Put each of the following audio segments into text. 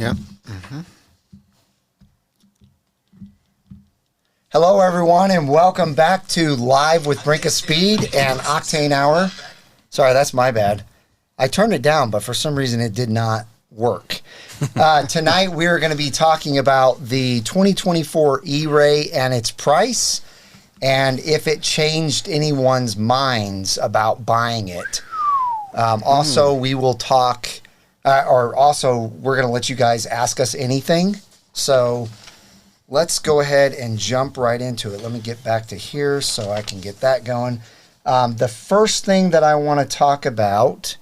Yep. Hello, everyone, and welcome back to Live with Brink of Speed and Octane Hour. Sorry, that's my bad. I turned it down, but for some reason it did not work. Tonight we're going to be talking about the 2024 E-Ray and its price, and if it changed anyone's minds about buying it. Also, we will talk, we're going to let you guys ask us anything. So let's go ahead and jump right into it. Let me get back to here so I can get that going. The first thing that I want to talk about,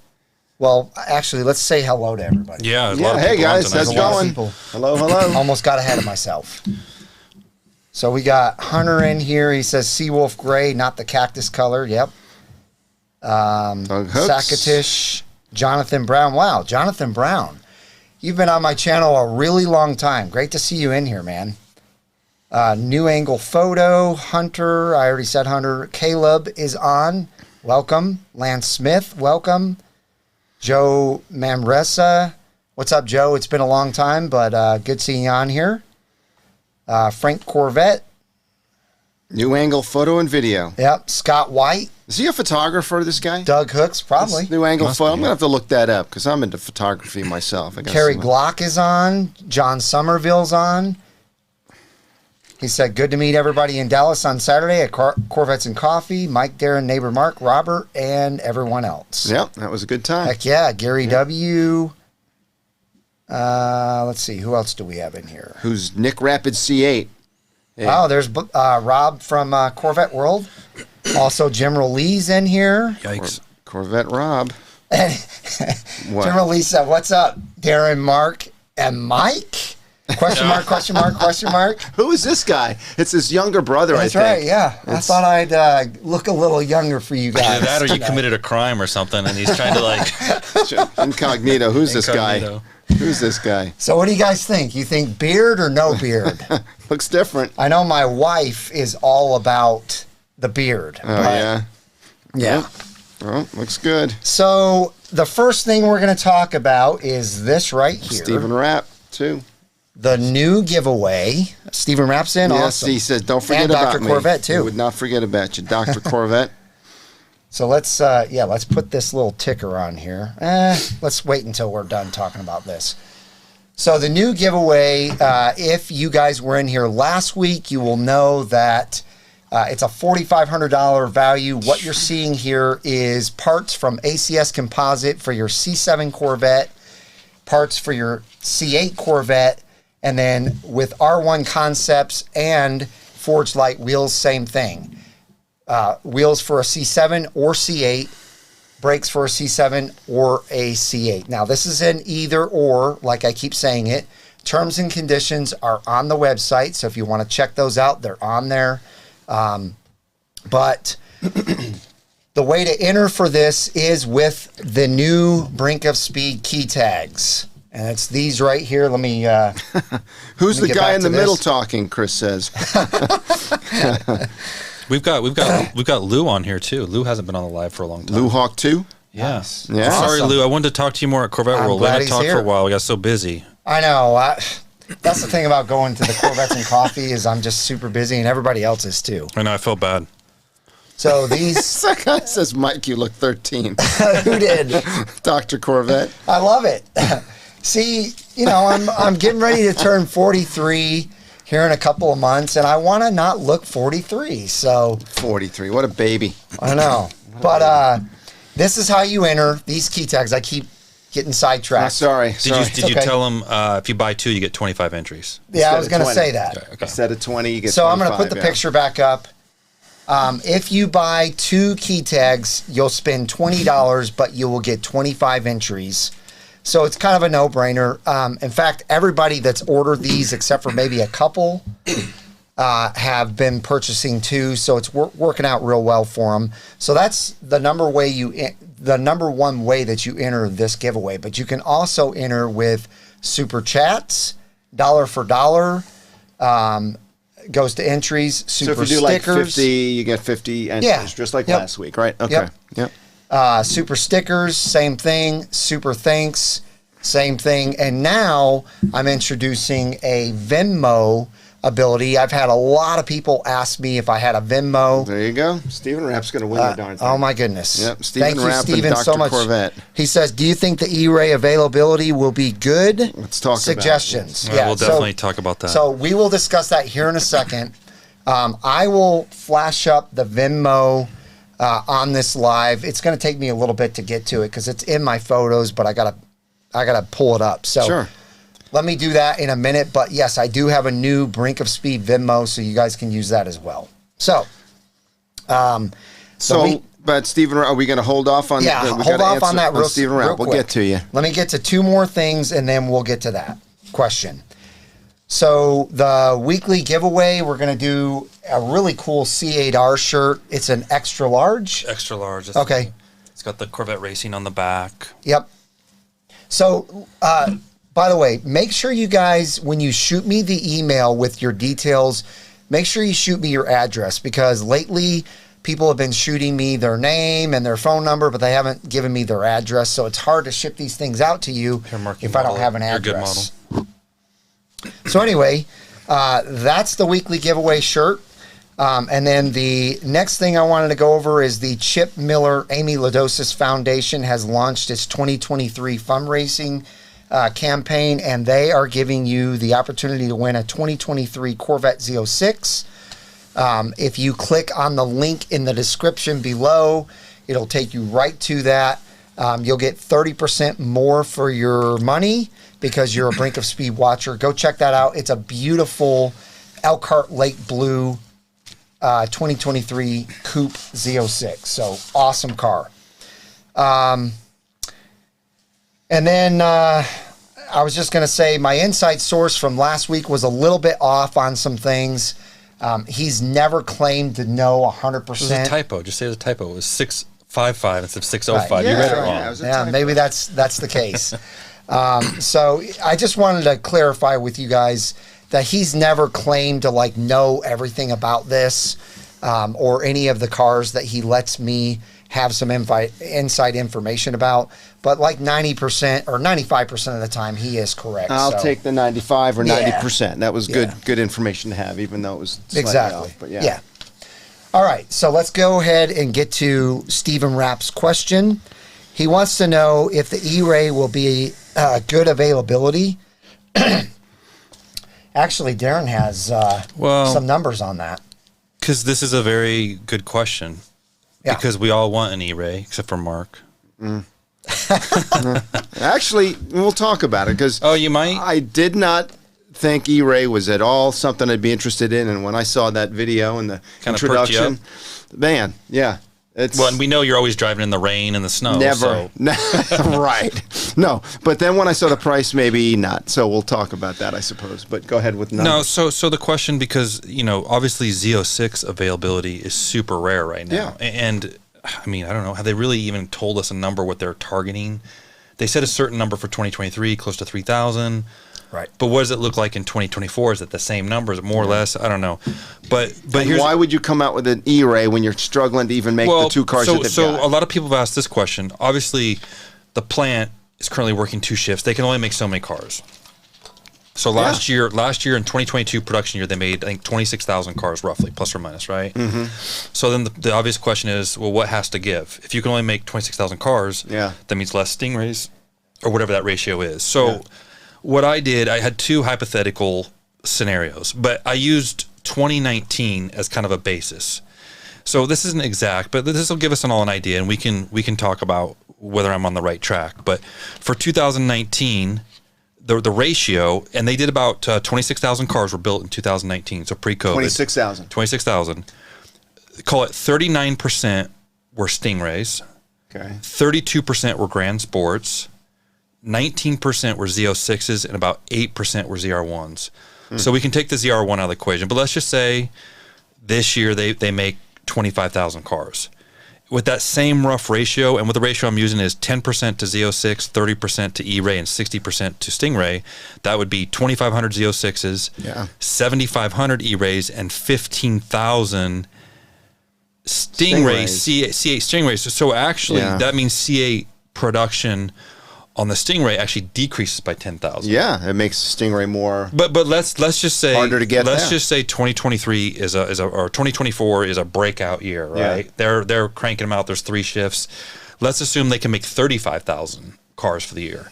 well, actually, let's say hello to everybody. Yeah, Hey guys, how's it going? Hello. Almost got ahead of myself. So we got Hunter in here. He says Seawolf Gray, not the cactus color. Yep. Sakatish, Jonathan Brown. Wow, Jonathan Brown. You've been on my channel a really long time. Great to see you in here, man. New angle photo. Hunter, I already said Hunter. Caleb is on. Welcome. Lance Smith, welcome. Joe Mamresa. What's up, Joe? It's been a long time, but good seeing you on here. Frank Corvette. New angle photo and video. Yep. Scott White. Is he a photographer, this guy? Doug Hooks, probably. This new angle photo. I'm going to have to look that up because I'm into photography myself. Kerry Glock is on. John Somerville's on. He said, good to meet everybody in Dallas on Saturday at Corvettes and Coffee. Mike, Darren, neighbor Mark, Robert, and everyone else. Yep, that was a good time. Heck yeah. Gary W. Let's see. Who else do we have in here? Who's Nick Rapid C8? Hey. Oh, there's Rob from Corvette World. Also, General Lee's in here. Yikes. Corvette Rob. General Lee said, what's up, Darren, Mark, and Mike? Question mark, question mark, question mark. Who is this guy? It's his younger brother, That's I think. right, yeah. I thought I'd look a little younger for you guys. Either that or you committed a crime or something, and he's trying to, like... Incognito. Who's this guy? Who's this guy? So what do you guys think? You think beard or no beard? Looks different. I know my wife is all about the beard. Oh, yeah? Yeah. Oh, looks good. So the first thing we're going to talk about is this right here. Stephen Rapp, too. The new giveaway. Stephen Rapp's in. Yes, awesome. he says, don't forget and about Dr. me. Corvette, too. I would not forget about you, Dr. Corvette. So let's put this little ticker on here. Let's wait until we're done talking about this. So the new giveaway, if you guys were in here last week, you will know that it's a $4,500 value. What you're seeing here is parts from ACS Composite for your C7 Corvette, parts for your C8 Corvette, and then with R1 Concepts and Forged Light wheels, same thing. Wheels for a C7 or C8, brakes for a C7 or a C8. Now, this is an either or, like I keep saying it. Terms and conditions are on the website, so if you want to check those out, they're on there. But the way to enter for this is with the new Brink of Speed key tags. And it's these right here. Let me Who's the guy in the middle this. talking, Chris says. We've got Lou on here too. Lou hasn't been on the live for a long time. Lou Hawk 2? Yes. Yeah. Sorry, Awesome. Lou. I wanted to talk to you more at Corvette World. We glad haven't he's talked here. for a while. We got so busy. I know. That's the thing about going to the Corvettes and Coffee is I'm just super busy, and everybody else is too. I know. I felt bad. So these... That guy says, Mike, you look 13. Who did? Dr. Corvette. I love it. See, you know, I'm getting ready to turn 43 here in a couple of months, and I want to not look 43. So 43. What a baby. I know. But this is how you enter these key tags. I keep getting sidetracked. Sorry. Did you Okay. tell him if you buy two, you get 25 entries? Yeah, I was Instead going of to 20. say that. Okay. Instead of 20, you get So 25. I'm going to put the picture back up. If you buy two key tags, you'll spend $20, but you will get 25 entries. So it's kind of a no-brainer. In fact, everybody that's ordered these, except for maybe a couple, have been purchasing two. So it's working out real well for them. So that's the number one way that you enter this giveaway. But you can also enter with super chats, dollar for dollar. Goes to entries, super so if you do stickers. like 50, you get 50 entries, Yeah. just like Yep. last week, right? Okay. Yep. Super stickers, same thing. Super thanks. Same thing. And now I'm introducing a Venmo ability. I've had a lot of people ask me if I had a Venmo. There you go. Stephen Rapp's going to win the darn thing. Oh, my goodness. Yep. Stephen Thank Rapp you, Stephen, and Dr. so much. Corvette. He says, do you think the E-Ray availability will be good? Let's talk Suggestions. About it. We'll definitely talk about that. So we will discuss that here in a second. I will flash up the Venmo on this live. It's going to take me a little bit to get to it because it's in my photos, but I gotta pull it up. So sure. Let me do that in a minute. But yes, I do have a new Brink of Speed Venmo, so you guys can use that as well. So, but Stephen, are we going to hold off on? Yeah, hold off on that real Stephen Rapp. We'll get to you. Let me get to two more things, and then we'll get to that question. So the weekly giveaway, we're going to do a really cool C8R shirt. It's an extra large. Extra large. Okay. It's got the Corvette Racing on the back. Yep. So, by the way, make sure you guys, when you shoot me the email with your details, make sure you shoot me your address, because lately people have been shooting me their name and their phone number, but they haven't given me their address. So it's hard to ship these things out to you if I don't have an address. So anyway, that's the weekly giveaway shirt. And then the next thing I wanted to go over is the Chip Miller Amy Ladosis Foundation has launched its 2023 fundraising campaign, and they are giving you the opportunity to win a 2023 Corvette Z06. If you click on the link in the description below, it'll take you right to that. You'll get 30% more for your money because you're a Brink of Speed watcher. Go check that out. It's a beautiful Elkhart Lake Blue 2023 Coupe Z06. So awesome car. And then I was just going to say my inside source from last week was a little bit off on some things. He's never claimed to know 100%. It was a typo. Just say it was a typo. It was 655 instead of 605. Right. You read it right. wrong. Yeah, maybe that's the case. So I just wanted to clarify with you guys that he's never claimed to like know everything about this or any of the cars that he lets me have some inside information about. But like 90% or 95% of the time, he is correct. I'll take the 95 or 90%. That was good information to have, even though it was slightly off. But yeah. All right, so let's go ahead and get to Stephen Rapp's question. He wants to know if the E-Ray will be good availability. Actually, Darren has some numbers on that. Because this is a very good question. Yeah. Because we all want an E-Ray, except for Mark. Actually, we'll talk about it. Because you might? I did not think E-Ray was at all something I'd be interested in. And when I saw that video and the introduction, man, yeah. And we know you're always driving in the rain and the snow. Never. So. Right. No. But then when I saw the price, maybe not. So we'll talk about that, I suppose. But go ahead with numbers. No, so the question, because, obviously Z06 availability is super rare right now. Yeah. And, I mean, I don't know. Have they really even told us a number what they're targeting? They said a certain number for 2023, close to 3,000. Right. But what does it look like in 2024? Is it the same number? Is it more or less? I don't know. But why would you come out with an E-Ray when you're struggling to even make the two cars that they've got? So a lot of people have asked this question. Obviously, the plant is currently working 2 shifts. They can only make so many cars. So last year in 2022 production year, they made, I think, 26,000 cars roughly, plus or minus, right? Mm-hmm. So then the obvious question is, well, what has to give? If you can only make 26,000 cars, that means less Stingrays or whatever that ratio is. So what I did, I had 2 hypothetical scenarios, but I used 2019 as kind of a basis. So this isn't exact, but this will give us an idea, and we can talk about whether I'm on the right track. But for 2019, the ratio, and they did about 26,000 cars were built in 2019, so pre-COVID. 26,000. Call it 39% were Stingrays. Okay. 32% were Grand Sports. 19% were Z06s and about 8% were ZR1s. So we can take the ZR1 out of the equation. But let's just say this year they make 25,000 cars. With that same rough ratio, and what the ratio I'm using is 10% to Z06, 30% to E-Ray, and 60% to Stingray, that would be 2,500 Z06s, 7,500 E-Rays, and 15,000 C8 Stingrays. So actually, that means C8 production on the Stingray actually decreases by 10,000. Yeah, it makes Stingray more. But let's just say harder to get. Let's just say 2023 is a or 2024 is a breakout year, right? Yeah. They're cranking them out. There's 3 shifts. Let's assume they can make 35,000 cars for the year.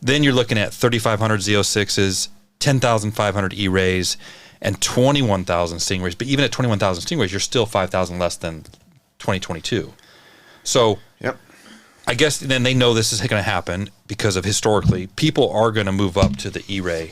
Then you're looking at 3,500 Z06s, 10,500 E-Rays, and 21,000 Stingrays. But even at 21,000 Stingrays, you're still 5,000 less than 2022. So. Yep. I guess then they know this is going to happen because of historically, people are going to move up to the E-Ray.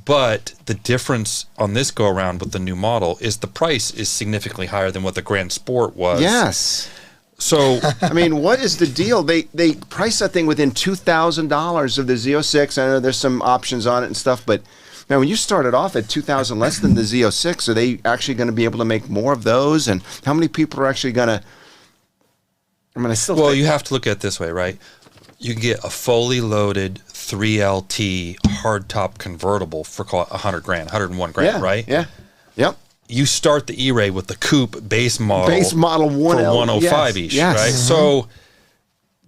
But the difference on this go around with the new model is the price is significantly higher than what the Grand Sport was. Yes. So I mean, what is the deal? They price that thing within $2,000 of the Z06. I know there's some options on it and stuff, but now when you started off at $2,000 less than the Z06, are they actually going to be able to make more of those? And how many people are actually going to? I mean, you have to look at it this way, right? You can get a fully loaded 3LT hardtop convertible for call it $100,000, $101,000, right? Yeah. Yep. You start the E-Ray with the coupe base model 1L for 105 each, yes. right? Mm-hmm. So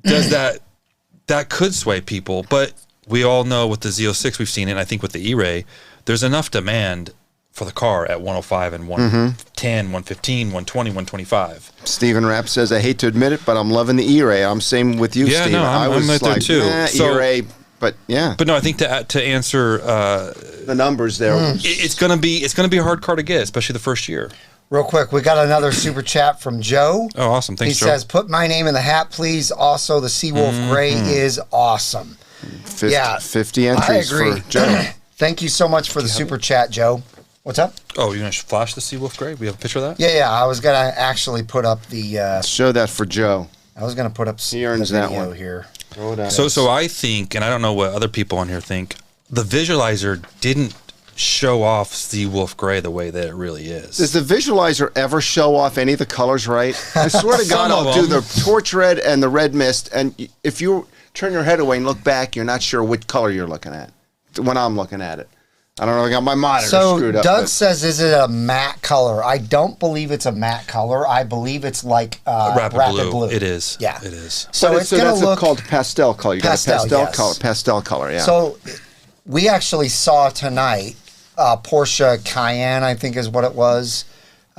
does that could sway people, but we all know with the Z06 we've seen it, and I think with the E-Ray, there's enough demand for the car at 105 and 110, 115, 120, 125. Steven Rapp says, I hate to admit it, but I'm loving the E-Ray. I'm same with you, yeah, Steven. No, I'm right there too. So, E-Ray, but yeah. But no, I think to answer the numbers there, it's gonna be a hard car to get, especially the first year. Real quick, we got another super chat from Joe. Oh, awesome! Thanks, Joe. He says, "Put my name in the hat, please." Also, the Seawolf Gray is awesome. 50 entries I agree. for Joe. Thank you so much for the super chat, Joe. What's up? Oh, you're going to flash the Seawolf Gray? We have a picture of that? Yeah. I was going to actually put up the... show that for Joe. I was going to put up he earns the that video one. here. Throw it out. So I think, and I don't know what other people on here think, the visualizer didn't show off Seawolf Gray the way that it really is. Does the visualizer ever show off any of the colors right? I swear to God, I'll do the torch red and the red mist, and if you turn your head away and look back, you're not sure which color you're looking at when I'm looking at it. I don't know. I got my monitor screwed up. So Doug says, is it a matte color? I don't believe it's a matte color. I believe it's like rapid blue. It is. Yeah. It is. So it's going to look called pastel color. You got a pastel color. Yeah. So we actually saw tonight Porsche Cayenne, I think is what it was.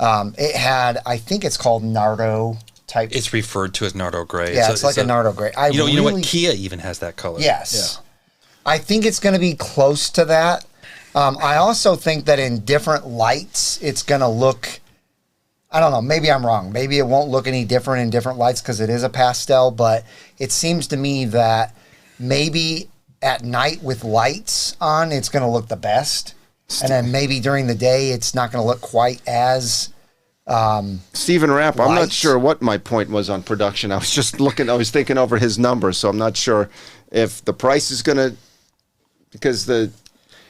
It had, I think it's called Nardo type. It's referred to as Nardo Gray. Yeah, it's like a Nardo Gray. You know what? Kia even has that color. Yes. Yeah. I think it's going to be close to that. I also think that in different lights, it's going to look, I don't know, maybe I'm wrong. Maybe it won't look any different in different lights because it is a pastel, but it seems to me that maybe at night with lights on, it's going to look the best. And then maybe during the day, it's not going to look quite as... Steven Rapp, I'm not sure what my point was on production. I was just thinking over his numbers, so I'm not sure if the price is going to, because the...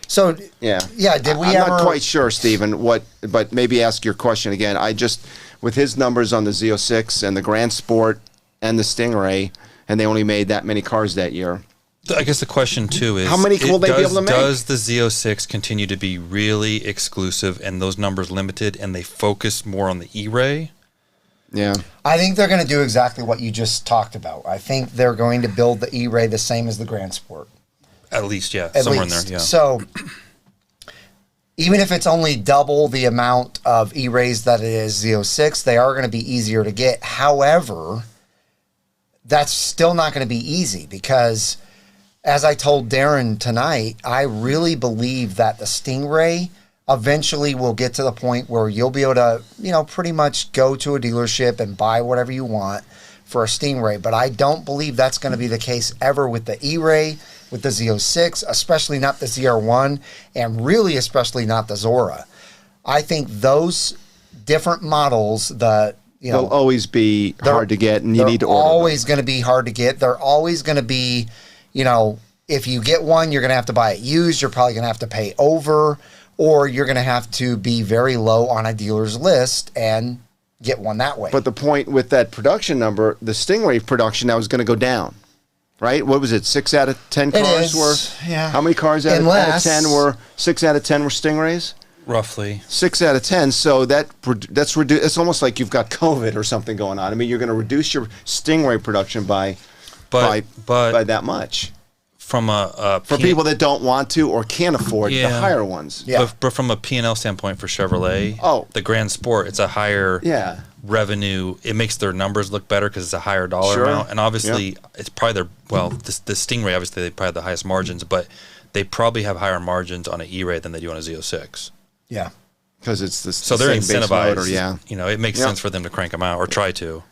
So yeah, did we I'm ever... not quite sure, Steven, but maybe ask your question again. I just, with his numbers on the Z06 and the Grand Sport and the Stingray, and they only made that many cars that year. I guess the question too is, how many will they be able to make? Does the Z06 continue to be really exclusive and those numbers limited, and they focus more on the E-Ray? Yeah. I think they're going to do exactly what you just talked about. I think they're going to build the E-Ray the same as the Grand Sport. At least, yeah. Somewhere in there, yeah. So even if it's only double the amount of E-Rays that it is Z06, they are going to be easier to get. However, that's still not going to be easy because, as I told Darren tonight, I really believe that the Stingray eventually will get to the point where you'll be able to, pretty much go to a dealership and buy whatever you want for a Stingray. But I don't believe that's going to be the case ever with the E-Ray, with the Z06, especially not the ZR1, and really especially not the Zora. I think those different models, they'll always be hard to get, and you need to order them. They're always going to be hard to get. They're always going to be, if you get one, you're going to have to buy it used. You're probably going to have to pay over, or you're going to have to be very low on a dealer's list and get one that way. But the point with that production number, the Stingray production now is going to go down. Right? What was it? 6 out of 10 cars were? Yeah. How many cars out of 10 were? 6 out of 10 were Stingrays? Roughly. 6 out of 10. So that's reduced. It's almost like you've got COVID or something going on. I mean, you're going to reduce your Stingray production by that much. from for people that don't want to or can't afford the higher ones. Yeah. But from a P&L standpoint for Chevrolet, the Grand Sport, it's a higher revenue. It makes their numbers look better because it's a higher dollar amount. And obviously, it's probably the Stingray, obviously, they probably have the highest margins, but they probably have higher margins on an E-Ray than they do on a Z06. Yeah. Because it's the so they're same incentivized. Base motor, You know, it makes sense for them to crank them out or try to.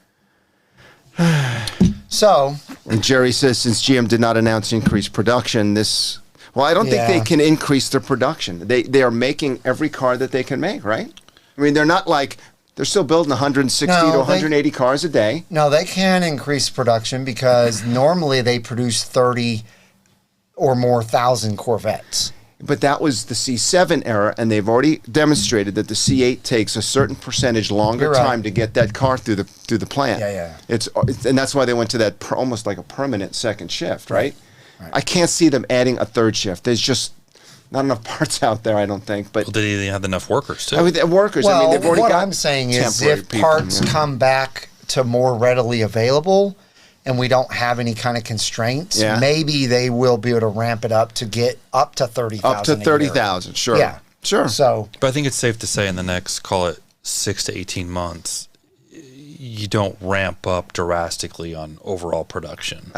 So, and Jerry says since GM did not announce increased production, I don't think they can increase their production. They are making every car that they can make, right? I mean, they're not like they're still building 160 to 180 cars a day. No, they can increase production because normally they produce 30 or more thousand Corvettes. But that was the C7 era, and they've already demonstrated that the C8 takes a certain percentage longer time to get that car through the plant. Yeah. And that's why they went to that almost like a permanent second shift, right? I can't see them adding a third shift. There's just not enough parts out there, I don't think. But they didn't have enough workers too. I mean, workers. Well, I mean, they've already what got I'm saying is, if people, parts come back to more readily available, and we don't have any kind of constraints, maybe they will be able to ramp it up to get up to 30,000. Up to 30,000, sure. Yeah, sure. So, but I think it's safe to say in the next, call it 6 to 18 months, you don't ramp up drastically on overall production.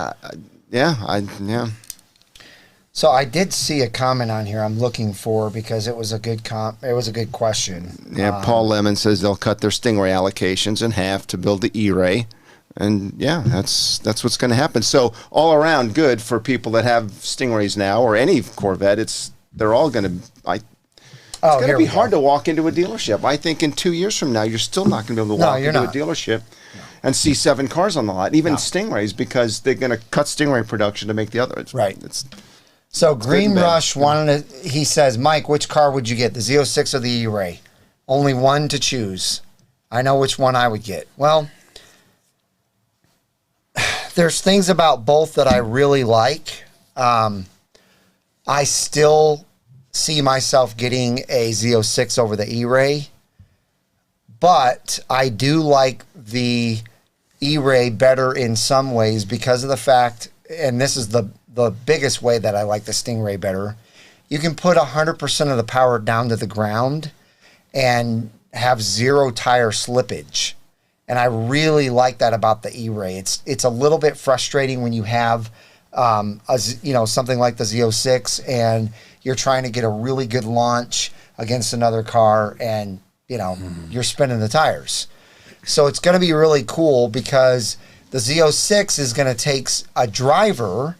Yeah. So I did see a comment on here I'm looking for because it was a good question. Yeah, Paul Lemon says they'll cut their Stingray allocations in half to build the E-Ray. And that's what's going to happen. So all around good for people that have Stingrays now or any Corvette. They're all going to. It's going to be hard to walk into a dealership. I think in 2 years from now, you're still not going to be able to walk into a dealership and see 7 cars on the lot, even Stingrays, because they're going to cut Stingray production to make the other. So Green Rush he says, Mike, which car would you get, the Z06 or the E-Ray? Only one to choose. I know which one I would get. Well, there's things about both that I really like. I still see myself getting a Z06 over the E-Ray, but I do like the E-Ray better in some ways because of the fact, and this is the biggest way that I like the Stingray better, you can put 100% of the power down to the ground and have 0 tire slippage. And I really like that about the E-Ray. It's a little bit frustrating when you have something like the Z06 and you're trying to get a really good launch against another car and you're spinning the tires. So it's going to be really cool because the Z06 is going to take a driver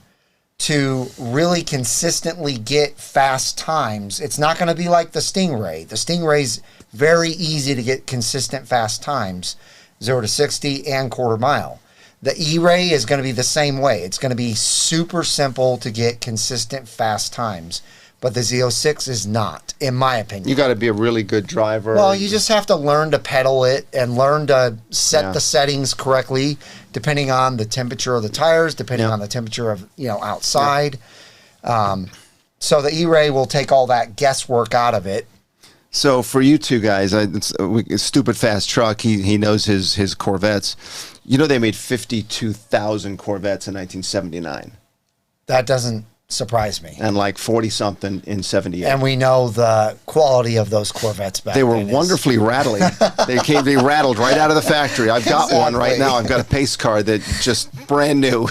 to really consistently get fast times. It's not going to be like the Stingray. The Stingray's very easy to get consistent fast times. 0 to 60 and quarter mile. The E-Ray is going to be the same way. It's going to be super simple to get consistent fast times. But the Z06 is not, in my opinion. You got to be a really good driver. Well, you just have to learn to pedal it and learn to set the settings correctly, depending on the temperature of the tires, depending on the temperature of outside. So the E-Ray will take all that guesswork out of it. So for you two guys, Stupid Fast Truck, he knows his Corvettes. They made 52,000 Corvettes in 1979. That doesn't surprise me. And like 40-something in 78. And we know the quality of those Corvettes back then. They were wonderfully rattling. They rattled right out of the factory. I've got one right now. I've got a pace car that just brand new.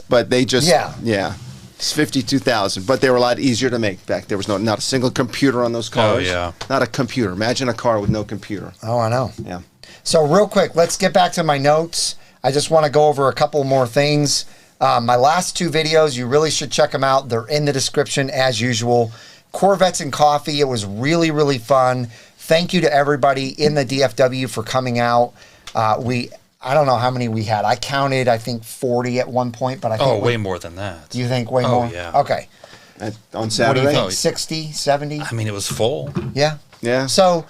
But they just, It's 52,000, but they were a lot easier to make back. There was not a single computer on those cars. Oh, yeah. Not a computer. Imagine a car with no computer. Oh, I know. Yeah. So real quick, let's get back to my notes. I just want to go over a couple more things. My last 2 videos, you really should check them out. They're in the description as usual. Corvettes and Coffee. It was really, really fun. Thank you to everybody in the DFW for coming out. I don't know how many we had. I counted, I think, 40 at one point, but I think way more than that. Do you think way more? Oh, yeah. Okay. On Saturday? What do you think, 60, 70? I mean, it was full. Yeah? Yeah. So,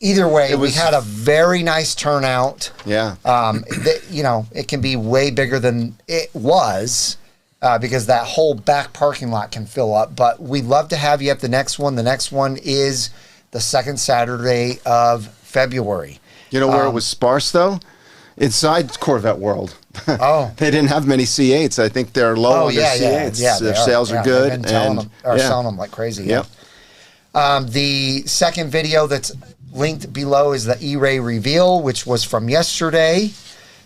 either way, we had a very nice turnout. Yeah. It can be way bigger than it was because that whole back parking lot can fill up. But we'd love to have you at the next one. The next one is the second Saturday of February. You know where it was sparse, though? Inside Corvette World. Oh. They didn't have many C8s. I think they're low on their C8s. Yeah, Their sales are good. They've been selling them like crazy. Yep. The second video that's linked below is the E-Ray reveal, which was from yesterday.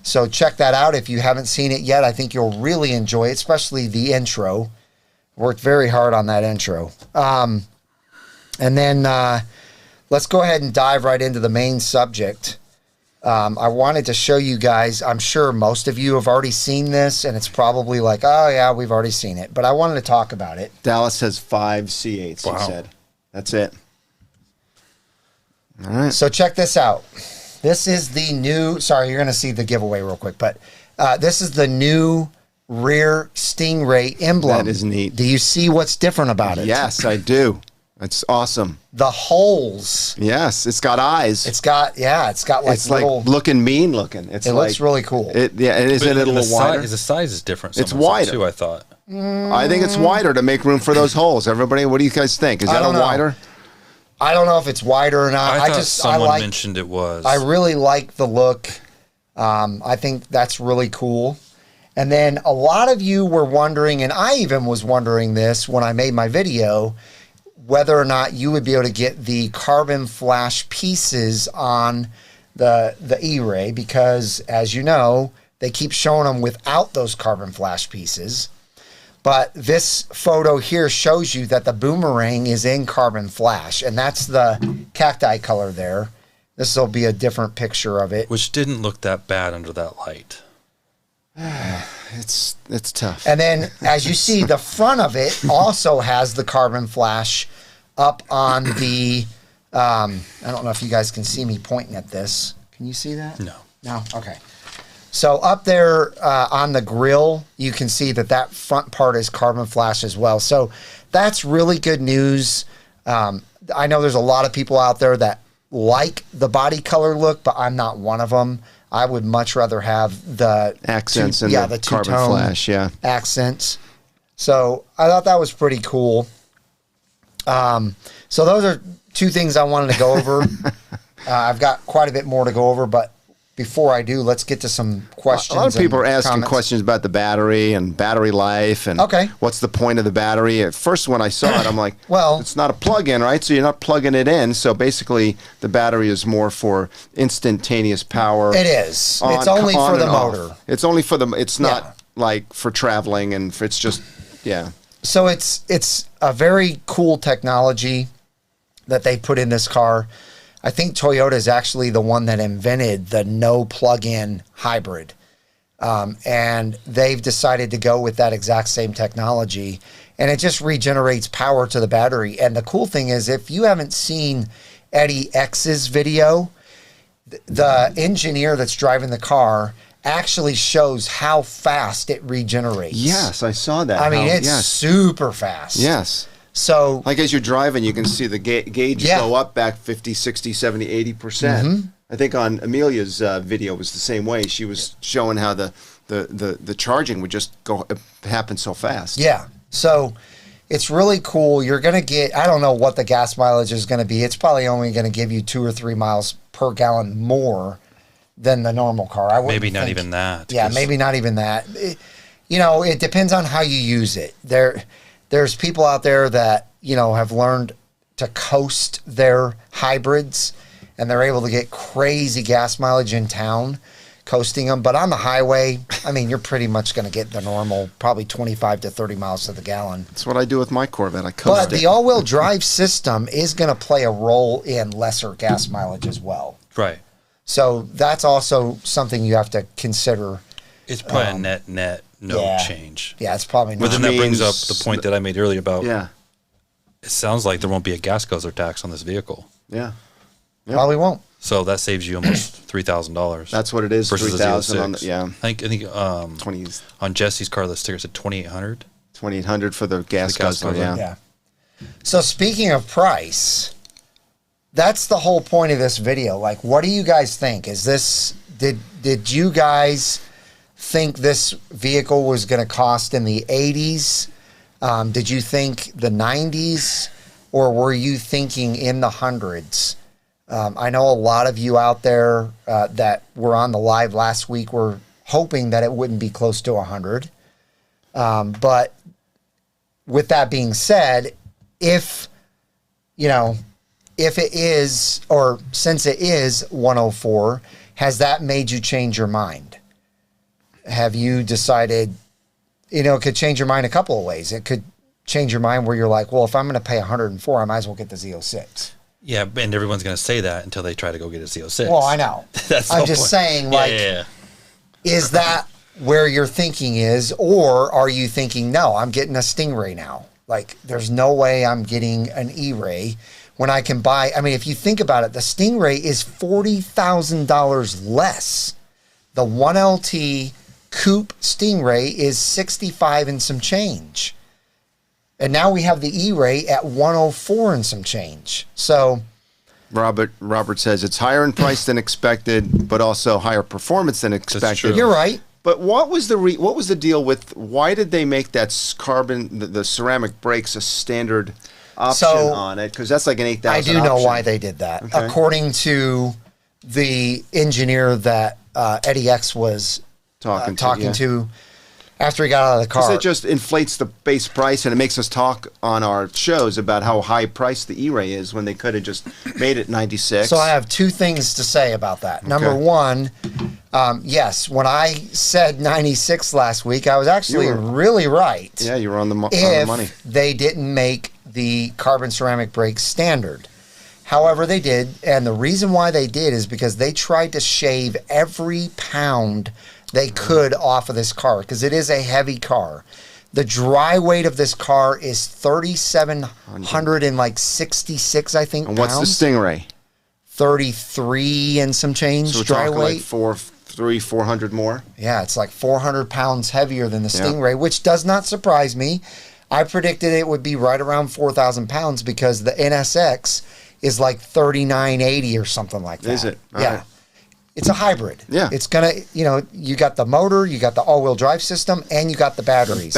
So check that out if you haven't seen it yet. I think you'll really enjoy it, especially the intro. Worked very hard on that intro. And then let's go ahead and dive right into the main subject. I wanted to show you guys, I'm sure most of you have already seen this, and it's probably like, oh yeah, we've already seen it. But I wanted to talk about it. Dallas has 5 C8s, he said. That's it. All right. So check this out. This is the new, sorry, you're going to see the giveaway real quick, but this is the new rear Stingray emblem. That is neat. Do you see what's different about it? Yes, I do. That's awesome. The holes. Yes, it's got eyes. It's got like it's little, like looking mean looking. It looks really cool. And is it a little wider? The size is different. It's wider too, I thought. I think it's wider to make room for those holes. Everybody, what do you guys think? Is that a wider? I don't know if it's wider or not. I thought someone mentioned it was. I really like the look. I think that's really cool. And then a lot of you were wondering, and I even was wondering this when I made my video, whether or not you would be able to get the carbon flash pieces on the E-Ray, because as you know, they keep showing them without those carbon flash pieces. But this photo here shows you that the boomerang is in carbon flash, and that's the cacti color there. This will be a different picture of it. Which didn't look that bad under that light. It's tough. And then, as you see, the front of it also has the carbon flash up on the, I don't know if you guys can see me pointing at this. Can you see that? No. No? Okay. So up there on the grill, you can see that front part is carbon flash as well. So that's really good news. I know there's a lot of people out there that like the body color look, but I'm not one of them. I would much rather have the accents and the carbon flash, accents. So I thought that was pretty cool. So those are two things I wanted to go over. I've got quite a bit more to go over, but before I do, let's get to some questions. A lot of people are asking comments. questions about the battery and battery life and what's the point of the battery. At first, when I saw it, I'm like, well, it's not a plug-in, right? So you're not plugging it in. So basically, the battery is more for instantaneous power. It is. It's only for the motor. It's only for the. It's not like for traveling, and it's just So it's a very cool technology that they put in this car. I think Toyota is actually the one that invented the no plug-in hybrid. And they've decided to go with that exact same technology. And it just regenerates power to the battery. And the cool thing is, if you haven't seen Eddie X's video, the engineer that's driving the car actually shows how fast it regenerates. Yes, I saw that. I mean, it's super fast. Yes. So, like as you're driving, you can see the gauge go up back 50, 60, 70, 80%. I think on Amelia's video was the same way. She was showing how the charging would just happen so fast. Yeah. So it's really cool. You're going to get, I don't know what the gas mileage is going to be. It's probably only going to give you 2 or 3 miles per gallon more than the normal car. Maybe not even that. Yeah, maybe not even that. It depends on how you use it. There's people out there that, have learned to coast their hybrids, and they're able to get crazy gas mileage in town coasting them. But on the highway, I mean, you're pretty much going to get the normal, probably 25 to 30 miles to the gallon. That's what I do with my Corvette. I coast it. But the all-wheel drive system is going to play a role in lesser gas mileage as well. Right. So that's also something you have to consider. It's probably a net change. Yeah, it's probably not. But then that brings up the point that I made earlier about it sounds like there won't be a gas guzzler tax on this vehicle. Yeah. Probably won't. So that saves you almost $3,000. That's what it is. $3,000 on the, I think 20s on Jesse's car the sticker said $2,800. $2,800 for the gas guzzler. Yeah. So speaking of price, that's the whole point of this video. Like, what do you guys think? Is this did you guys think this vehicle was going to cost in the 80s? Did you think the 90s, or were you thinking in the hundreds? I know a lot of you out there that were on the live last week were hoping that it wouldn't be close to 100. But with that being said, if it is, or since it is 104, has that made you change your mind? Have you decided, it could change your mind a couple of ways. It could change your mind where you're like, well, if I'm going to pay 104, I might as well get the Z06. Yeah, and everyone's going to say that until they try to go get a Z06. Well, I know. I'm just saying, like, is that where your thinking is, or are you thinking, no, I'm getting a Stingray now? Like, there's no way I'm getting an E-Ray when I can buy. I mean, if you think about it, the Stingray is $40,000 less. The 1LT Coupe Stingray is 65 and some change. And now we have the E-Ray at 104 and some change. So Robert says it's higher in price than expected, but also higher performance than expected. You're right. But what was the deal with, why did they make that carbon, the ceramic brakes a standard option on it? Because that's like an 8,000 I do know why they did that. Okay. According to the engineer that Eddie X was talking to after he got out of the car. Because it just inflates the base price, and it makes us talk on our shows about how high priced the E-Ray is when they could have just made it 96. So I have two things to say about that. Okay. Number one, yes, when I said 96 last week, I was actually really right. Yeah, you were on the money. If they didn't make the carbon ceramic brakes standard. However, they did, and the reason why they did is because they tried to shave every pound they could off of this car, because it is a heavy car. The dry weight of this car is 3,766, I think, and what's pounds. the Stingray? 33 and some change, so dry weight. Like 400 more? Yeah, it's like 400 pounds heavier than the Stingray, which does not surprise me. I predicted it would be right around 4,000 pounds because the NSX is like 3,980 or something like that. Is it? All right. It's a hybrid. Yeah. It's going to, you got the motor, you got the all-wheel drive system, and you got the batteries.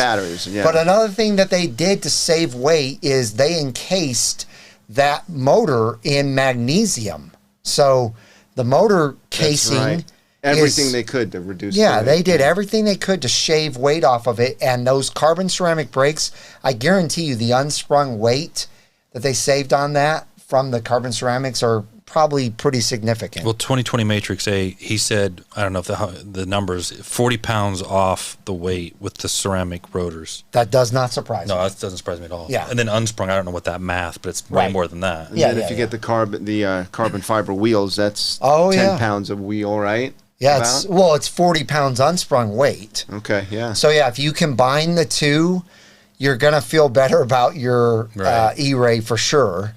Yeah. But another thing that they did to save weight is they encased that motor in magnesium. So the motor casing... Everything they could to reduce the weight. They did everything they could to shave weight off of it. And those carbon ceramic brakes, I guarantee you the unsprung weight that they saved on that from the carbon ceramics are probably pretty significant. Well, 2020 Matrix A, he said, I don't know if the numbers, 40 pounds off the weight with the ceramic rotors. That does not surprise me. No, that doesn't surprise me at all. Yeah. And then unsprung, I don't know what that math, but it's way more than that. And then if you get the carbon fiber wheels, that's 10 pounds of wheel, right? Yeah, it's 40 pounds unsprung weight. Okay, yeah. So yeah, if you combine the two, you're gonna feel better about your E-Ray for sure.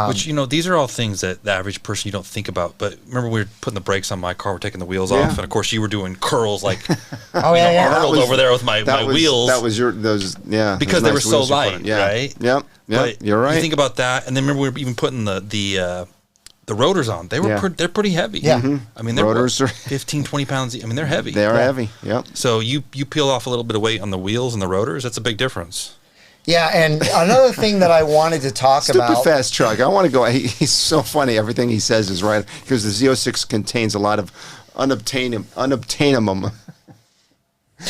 Which, these are all things that the average person you don't think about. But remember, we were putting the brakes on my car, we're taking the wheels off, and of course you were doing curls like Arnold over there with my wheels. That was because they were so light, right? Yep. But you're right. You think about that, and then remember we were even putting the rotors on. They're pretty heavy. Yeah. Mm-hmm. I mean, they're rotors are 15, 20 pounds. I mean, they're heavy. They are heavy. Yep. So you peel off a little bit of weight on the wheels and the rotors. That's a big difference. Yeah, and another thing that I wanted to talk about... Stupid fast truck. I want to go... He's so funny. Everything he says is right. Because the Z06 contains a lot of unobtainable...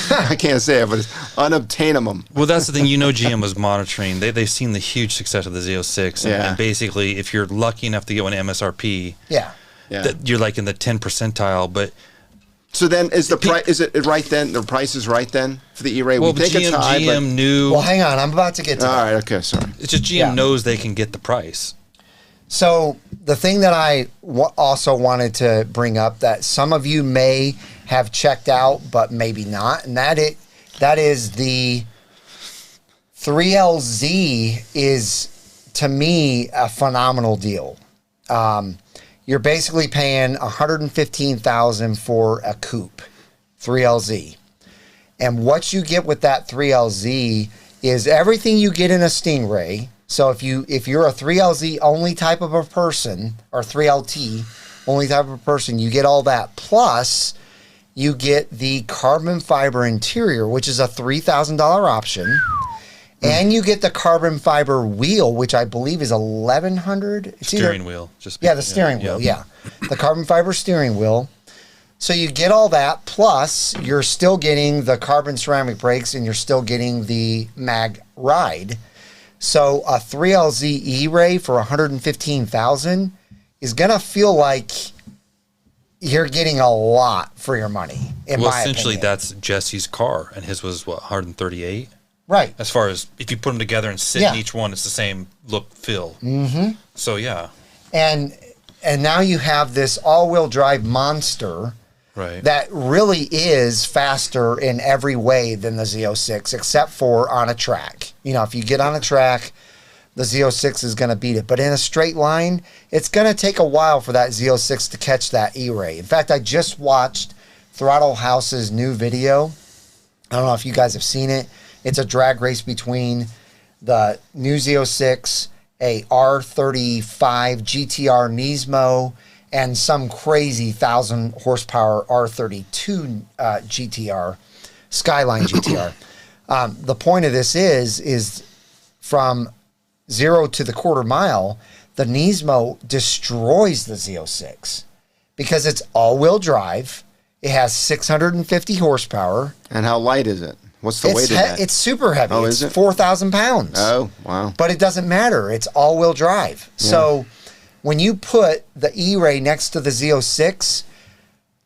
I can't say it, but it's unobtainable. Well, that's the thing. GM was monitoring. They've seen the huge success of the Z06. And basically, if you're lucky enough to get one MSRP, you're like in the 10 percentile, but... So then, is the price? Is it right then? The price is right then for the E-Ray. Well, GM knew. Well, hang on. I'm about to get to that. All right. Okay. Sorry. It's just GM knows they can get the price. So the thing that I also wanted to bring up that some of you may have checked out, but maybe not, and that is the 3LZ is, to me, a phenomenal deal. You're basically paying $115,000 for a coupe, 3LZ. And what you get with that 3LZ is everything you get in a Stingray. So if you're a 3LZ only type of a person, or 3LT only type of a person, you get all that. Plus, you get the carbon fiber interior, which is a $3,000 option. And you get the carbon fiber wheel, which I believe is $1,100. Steering wheel. The steering wheel, The carbon fiber steering wheel. So you get all that, plus you're still getting the carbon ceramic brakes and you're still getting the mag ride. So a 3LZ E-Ray for $115,000 is going to feel like you're getting a lot for your money, in my essentially, opinion. that's Jesse's car, and his was, what, 138? Right. As far as, if you put them together and sit in each one, it's the same look, feel. Mm-hmm. So, yeah. And now you have this all-wheel drive monster that really is faster in every way than the Z06, except for on a track. You know, if you get on a track, the Z06 is going to beat it. But in a straight line, it's going to take a while for that Z06 to catch that E-Ray. In fact, I just watched Throttle House's new video. I don't know if you guys have seen it. It's a drag race between the new Z06, a R35 GTR Nismo, and some crazy 1,000 horsepower R32 GTR, Skyline GTR. The point of this is from 0 to the quarter mile, the Nismo destroys the Z06 because it's all-wheel drive. It has 650 horsepower. And how light is it? What's the weight of that? It's super heavy. Oh, it's is it? 4,000 pounds. Oh, wow. But it doesn't matter. It's all-wheel drive. Yeah. So when you put the E-Ray next to the Z06,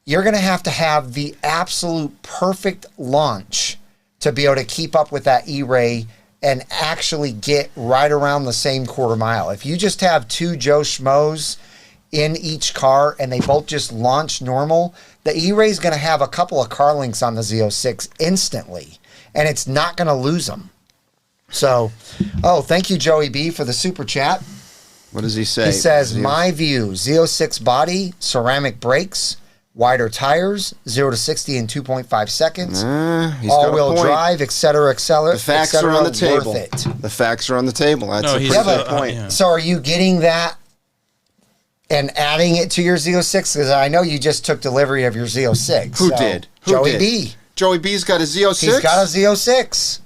you're going to have the absolute perfect launch to be able to keep up with that E-Ray and actually get right around the same quarter mile. If you just have two Joe Schmoes in each car and they both just launch normal, the E-Ray is going to have a couple of car links on the Z06 instantly, and it's not going to lose them. So, thank you, Joey B, for the super chat. What does he say? He says, my view, Z06 body, ceramic brakes, wider tires, 0 to 60 in 2.5 seconds, all-wheel drive, etc., etc. The facts are on the table. The facts are on the table. That's a pretty good point. Yeah. So are you getting that and adding it to your Z06? Because I know you just took delivery of your Z06. Who did? Joey B. Joey B's got a Z06? He's got a Z06.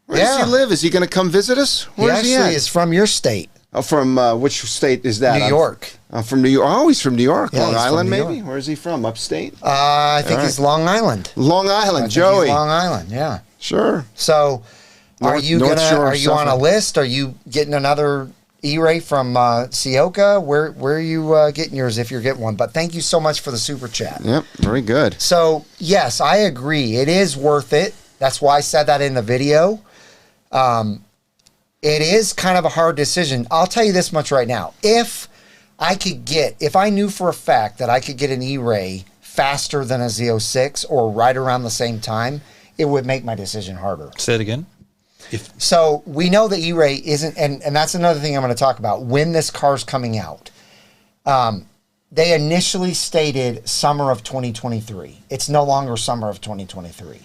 Where does he live? Is he going to come visit us? Where is he at? He is from your state. Oh, from which state is that? New York. From New York. Oh, he's from New York. Yeah, Long Island, maybe? York. Where is he from? Upstate? I think he's Long Island. Long Island, Joey. Long Island, yeah. Sure. So, are you on a list? Are you getting another E-Ray from Sioka? Where are you getting yours if you're getting one? But thank you so much for the super chat. Yep, very good. So, yes, I agree. It is worth it. That's why I said that in the video. It is kind of a hard decision. I'll tell you this much right now. If I knew for a fact that I could get an E-Ray faster than a Z06 or right around the same time, it would make my decision harder. Say it again. So we know the E-Ray isn't, and that's another thing I'm going to talk about, when this car's coming out. They initially stated summer of 2023. It's no longer summer of 2023.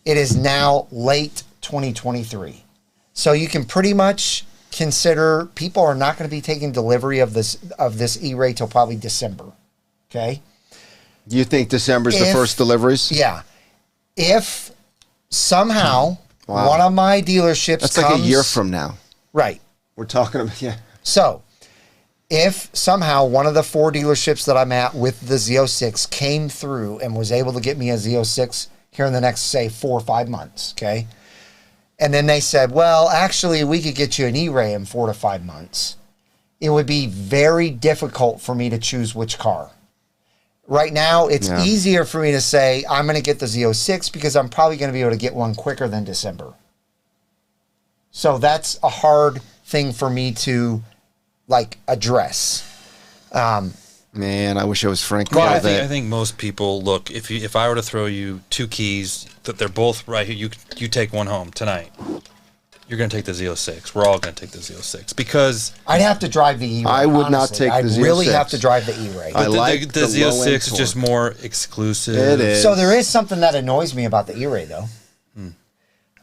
It is now late 2023. So you can pretty much consider people are not going to be taking delivery of this E-Ray till probably December. Okay? You think December's the first deliveries? Yeah. If somehow one of my dealerships That's like a year from now. Right. We're talking about, yeah. So, if somehow one of the 4 dealerships that I'm at with the Z06 came through and was able to get me a Z06 here in the next, say, 4 or 5 months, okay? And then they said, well, actually, we could get you an E-Ray in 4 to 5 months. It would be very difficult for me to choose which car. Right now, it's easier for me to say, I'm going to get the Z06 because I'm probably going to be able to get one quicker than December. So that's a hard thing for me to, address. Man, I wish I was Frank. Well, I think most people look. If I were to throw you 2 keys that they're both right here, you take one home tonight. You're going to take the Z06. We're all going to take the Z06 because I'd have to drive the E-Ray. I would not take the Z06. I'd really have to drive the E-Ray. I like the Z06 is just more exclusive. It is. So there is something that annoys me about the E-Ray though.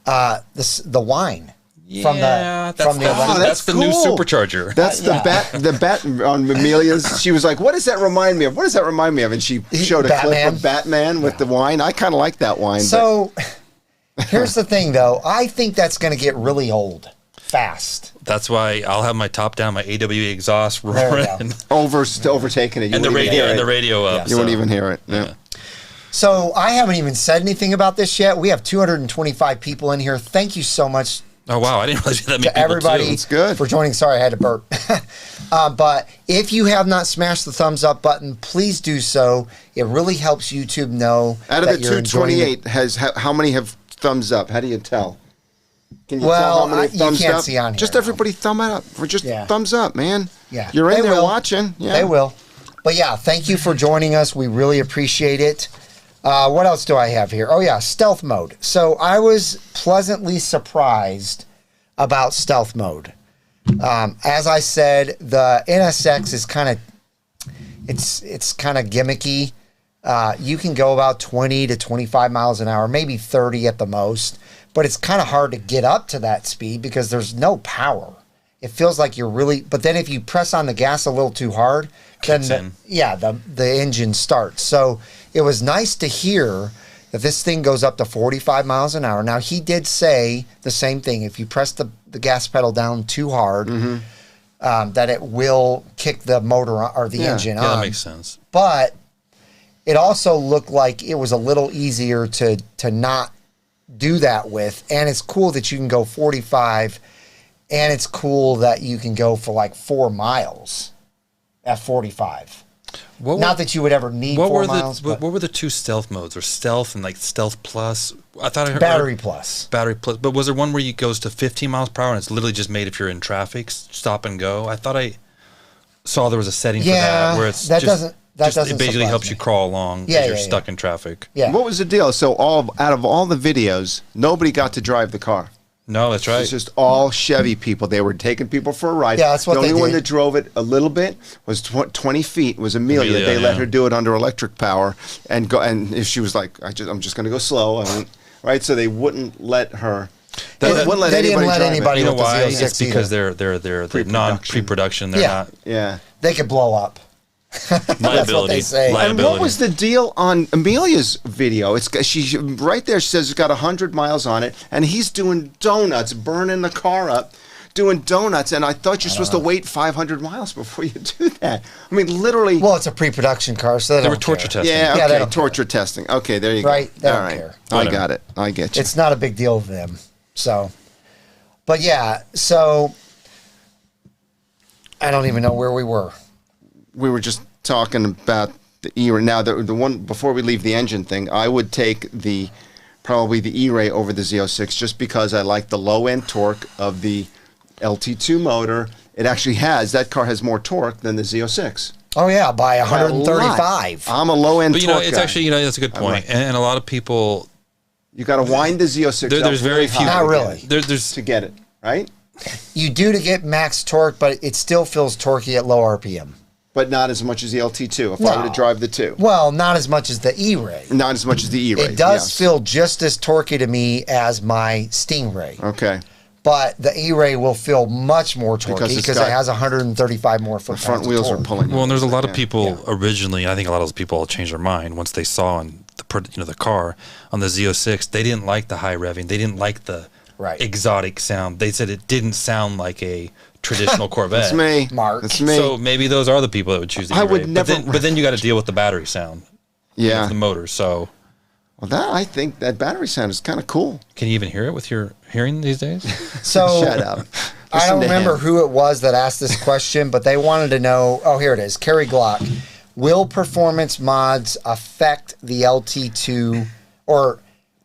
The whine. Yeah, that's the new supercharger. That's the bat on Amelia's. She was like, "What does that remind me of? What does that remind me of?" And she showed a clip of Batman with the wine. I kind of like that wine. So here's the thing, though. I think that's going to get really old fast. That's why I'll have my top down, my AWE exhaust roaring, overtaking it. And the radio up. You won't even hear it. Yeah. So I haven't even said anything about this yet. We have 225 people in here. Thank you so much. Oh, wow. I didn't realize that many to people, everybody too. It's good. for joining. Sorry, I had to burp. But if you have not smashed the thumbs up button, please do so. It really helps YouTube know Out of that the you're enjoying 228, how many have thumbs up? How do you tell? Can you Well, tell how many you thumbs can't up? see on here, Just no. everybody thumb it up. Or just Yeah. thumbs up, man. Yeah. You're in They there will. watching. Yeah. They will. But yeah, thank you for joining us. We really appreciate it. What else do I have here? Oh yeah, stealth mode. So I was pleasantly surprised about stealth mode. As I said, the NSX is kind of it's kind of gimmicky. You can go about 20 to 25 miles an hour, maybe 30 at the most, but it's kind of hard to get up to that speed because there's no power. It feels like you're really, but then if you press on the gas a little too hard, then the engine starts. So it was nice to hear that this thing goes up to 45 miles an hour. Now he did say the same thing. If you press the gas pedal down too hard, that it will kick the motor or the engine on. Yeah, that makes sense. But it also looked like it was a little easier to not do that with. And it's cool that you can go 45, and it's cool that you can go for like 4 miles at 45. Not that you would ever need 4 miles. What were the two stealth modes? Or stealth and like stealth plus? I thought I heard Battery plus. Battery plus. But was there one where you goes to 15 miles per hour and it's literally just made if you're in traffic, stop and go? I thought I saw there was a setting for that where it's that just, doesn't it basically surprise helps me. you crawl along because you're stuck in traffic. Yeah. What was the deal? So out of all the videos, nobody got to drive the car. No, that's right. It's just all Chevy people. They were taking people for a ride. Yeah, that's what the they only one did. that drove it a little bit was 20 feet was Amelia. Amelia, They let yeah. her do it under electric power and go. And if she was like, I'm just going to go slow. Right. So they wouldn't let her. They wouldn't let they anybody didn't let drive it. anybody You know with the why? Z06 It's because either. they're non-pre-production. They're Yeah. not Yeah. They could blow up. liability. That's what they say. And Liability. what was the deal on Amelia's video? She right there says it's got 100 miles on it, and he's doing donuts, burning the car up, doing donuts. And I thought you're supposed to wait 500 miles before you do that. I mean, literally. Well, it's a pre-production car, so They were torture testing. yeah, Yeah, they okay, don't torture testing. Okay, there you go. Right, they All don't right. care. I Whatever. got it. I get you. It's not a big deal to them. So, but yeah, so I don't even know where we were. We were just talking about the E-Ray. Now, the one before we leave the engine thing, I would take probably the E-Ray over the Z06 just because I like the low end torque of the LT2 motor. It actually that car has more torque than the Z06. Oh yeah, by A 135. lot. I'm a low end But torque it's guy. actually that's a good point. like- And a lot of people You got to wind the Z06 up there's very few. Not really. There's to get it, right? You do to get max torque, but it still feels torquey at low RPM. But not as much as the LT2 if I were No. to drive the 2. Well, not as much as the E-Ray. Not as much as the E-Ray. It does yes. feel just as torquey to me as my Stingray. Okay. But the E-Ray will feel much more Because torquey it's because got- it has 135 more The foot-pounds front of wheels are torque. pulling. Well, and there's a lot of Yeah. people originally. I think a lot of those people all changed their mind once they saw on the car on the Z06. They didn't like the high revving. They didn't like the Right. exotic sound. They said it didn't sound like a traditional Corvette. That's me. Mark. That's me. So maybe those are the people that would choose the I E-Ray. would never- But then you got to deal with the battery sound. yeah. Of the motor. So Well, I think that battery sound is kind of cool. can you even hear it with your hearing these days? So Shut up. I Listen don't to remember him. who it was that asked this question, but they wanted to know. Oh, here it is. Kerry Glock. Will performance mods affect the LT2 or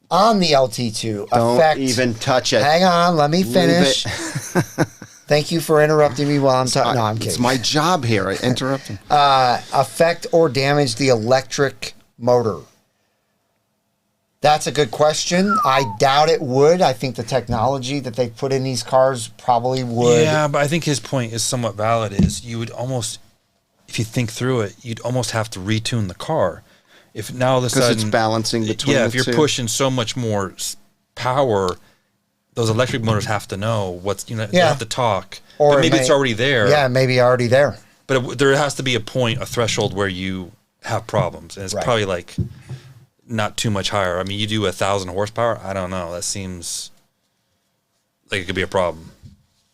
on the LT2 Don't affect? even touch it. Hang on, let me Leave finish. it. Thank you for interrupting me while I'm talking. No, I'm It's kidding. my job here. I interrupt him. Affect or damage the electric motor? That's a good question. I doubt it would. I think the technology that they put in these cars probably would. Yeah, but I think his point is somewhat valid. Is you would almost, if you think through it, you'd almost have to retune the car. If now all of a Because sudden, it's balancing between yeah, the if you're two. pushing so much more power, those electric motors have to know what's they Yeah. have to talk. Or But it maybe may- it's already there. Yeah, maybe already there. But there has to be a point, a threshold where you have problems, and it's Right. probably like not too much higher. I mean, you do 1,000 horsepower. I don't know. That seems like it could be a problem.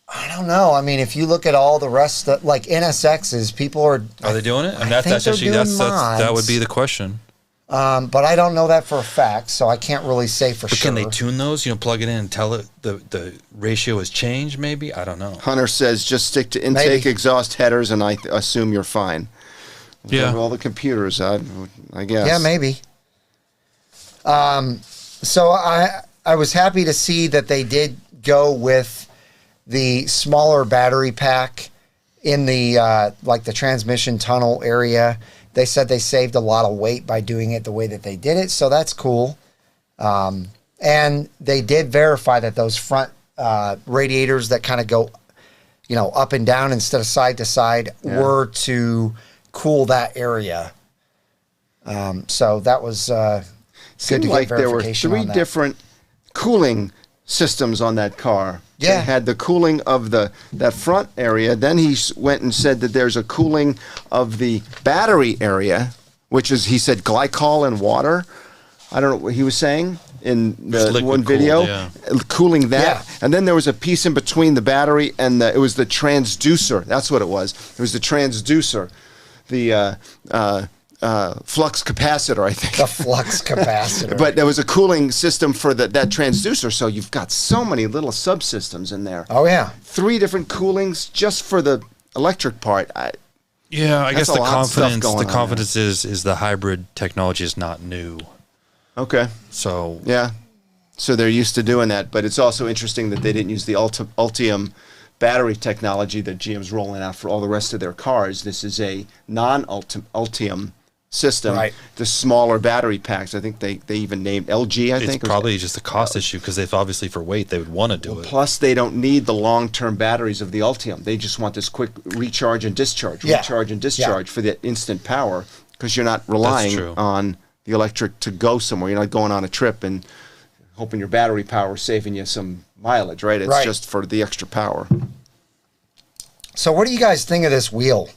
I don't know. I mean, if you look at all the rest, like NSXs, people are. Are they doing it? I mean, I think they're doing that would mods. be the question. But I don't know that for a fact, so I can't really say for sure. Can they tune those? Plug it in and tell it the ratio has changed, maybe? I don't know. Hunter says just stick to intake, exhaust, headers, and I assume you're fine. Yeah. All the computers, I guess. Yeah, maybe. So I was happy to see that they did go with the smaller battery pack in the like the transmission tunnel area. They said they saved a lot of weight by doing it the way that they did it, so that's cool. And they did verify that those front radiators that kind of go, up and down instead of side to side were to cool that area. So that was good to get there were verification 3 on that. different cooling systems on that car. Yeah. It had the cooling of that front area. Then he went and said that there's a cooling of the battery area, which is, he said, glycol and water. I don't know what he was saying in the one video. Cooling that. Yeah. And then there was a piece in between the battery and it was the transducer. That's what it was. It was the transducer. The flux capacitor, I think. The flux capacitor. But there was a cooling system for that transducer, so you've got so many little subsystems in there. Oh, yeah. 3 different coolings just for the electric part. I guess a lot of stuff going on the confidence is the hybrid technology is not new. Okay. So yeah. So they're used to doing that, but it's also interesting that they didn't use the Ultium battery technology that GM's rolling out for all the rest of their cars. This is a non-Ultium system, right. The smaller battery packs. I think they even named LG, I think. It's probably just a cost issue because they've obviously for weight they would want to do it. Plus, they don't need the long-term batteries of the Ultium. They just want this quick recharge and discharge, for the instant power because you're not relying on the electric to go somewhere. You're not going on a trip and hoping your battery power is saving you some mileage, right? It's just for the extra power. So what do you guys think of this wheel?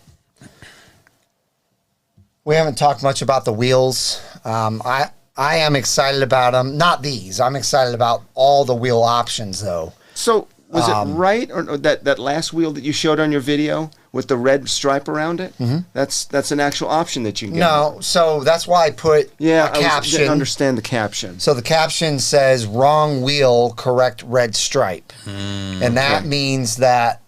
We haven't talked much about the wheels. I am excited about them. Not these. I'm excited about all the wheel options, though. So was it right, or that last wheel that you showed on your video with the red stripe around it? Mm-hmm. That's an actual option that you can get. No, so that's why I put a caption. I didn't understand the caption. So the caption says, wrong wheel, correct red stripe. And that means that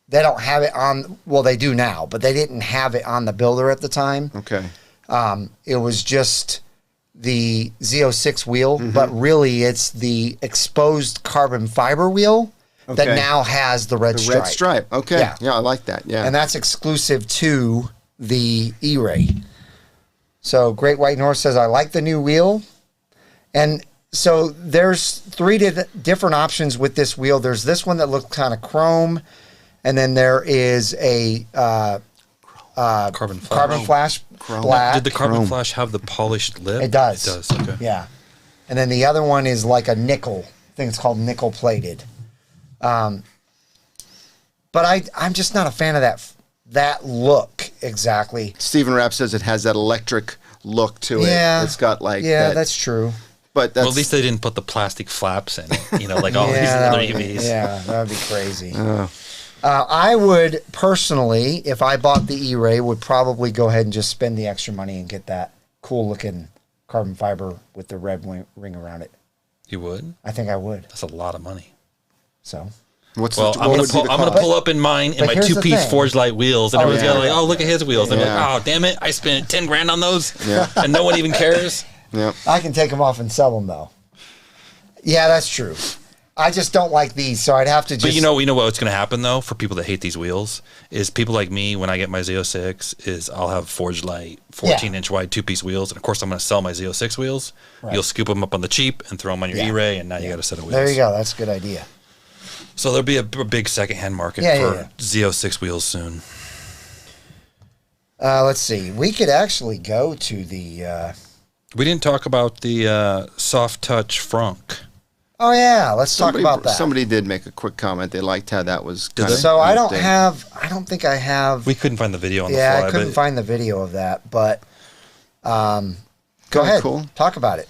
they don't have it on, well, they do now, but they didn't have it on the builder at the time. Okay. It was just the Z06 wheel, but really it's the exposed carbon fiber wheel that now has the red stripe. Red stripe. Okay. Yeah, I like that. Yeah. And that's exclusive to the E-Ray. So Great White North says, I like the new wheel. And so there's 3 different options with this wheel. There's this one that looks kind of chrome. And then there is a carbon flash black. Did the carbon flash have the polished lip? It does. It does, okay. Yeah. And then the other one is like a nickel. I think it's called nickel plated. But I'm just not a fan of that look exactly. Stephen Rapp says it has that electric look to it. Yeah. It's got like that's true. But well, at least they didn't put the plastic flaps in it, like all these other EVs. Yeah, that would be crazy. I would personally, if I bought the E-Ray, would probably go ahead and just spend the extra money and get that cool looking carbon fiber with the red ring around it. You would? I think I would. That's a lot of money. So, I'm gonna pull up in mine in my 2-piece Forge Light wheels, and everyone's gonna oh, look at his wheels. And I'm like, oh, damn it, I spent $10,000 on those, and no one even cares. Yeah, I can take them off and sell them though. Yeah, that's true. I just don't like these, so I'd have to just... But you know what's going to happen, though, for people that hate these wheels, is people like me, when I get my Z06, is I'll have Forged Light 14-inch wide 2-piece wheels, and of course I'm going to sell my Z06 wheels. Right. You'll scoop them up on the cheap and throw them on your E-Ray, and now you got a set of wheels. There you go. That's a good idea. So there'll be a big secondhand market for Z06 wheels soon. Let's see. We could actually go to the... We didn't talk about the soft touch frunk. Oh yeah, let's talk about that. Somebody did make a quick comment. They liked how that was. So I don't think I have. We couldn't find the video on the fly. Yeah, I couldn't find the video of that, but go ahead. Cool. Talk about it.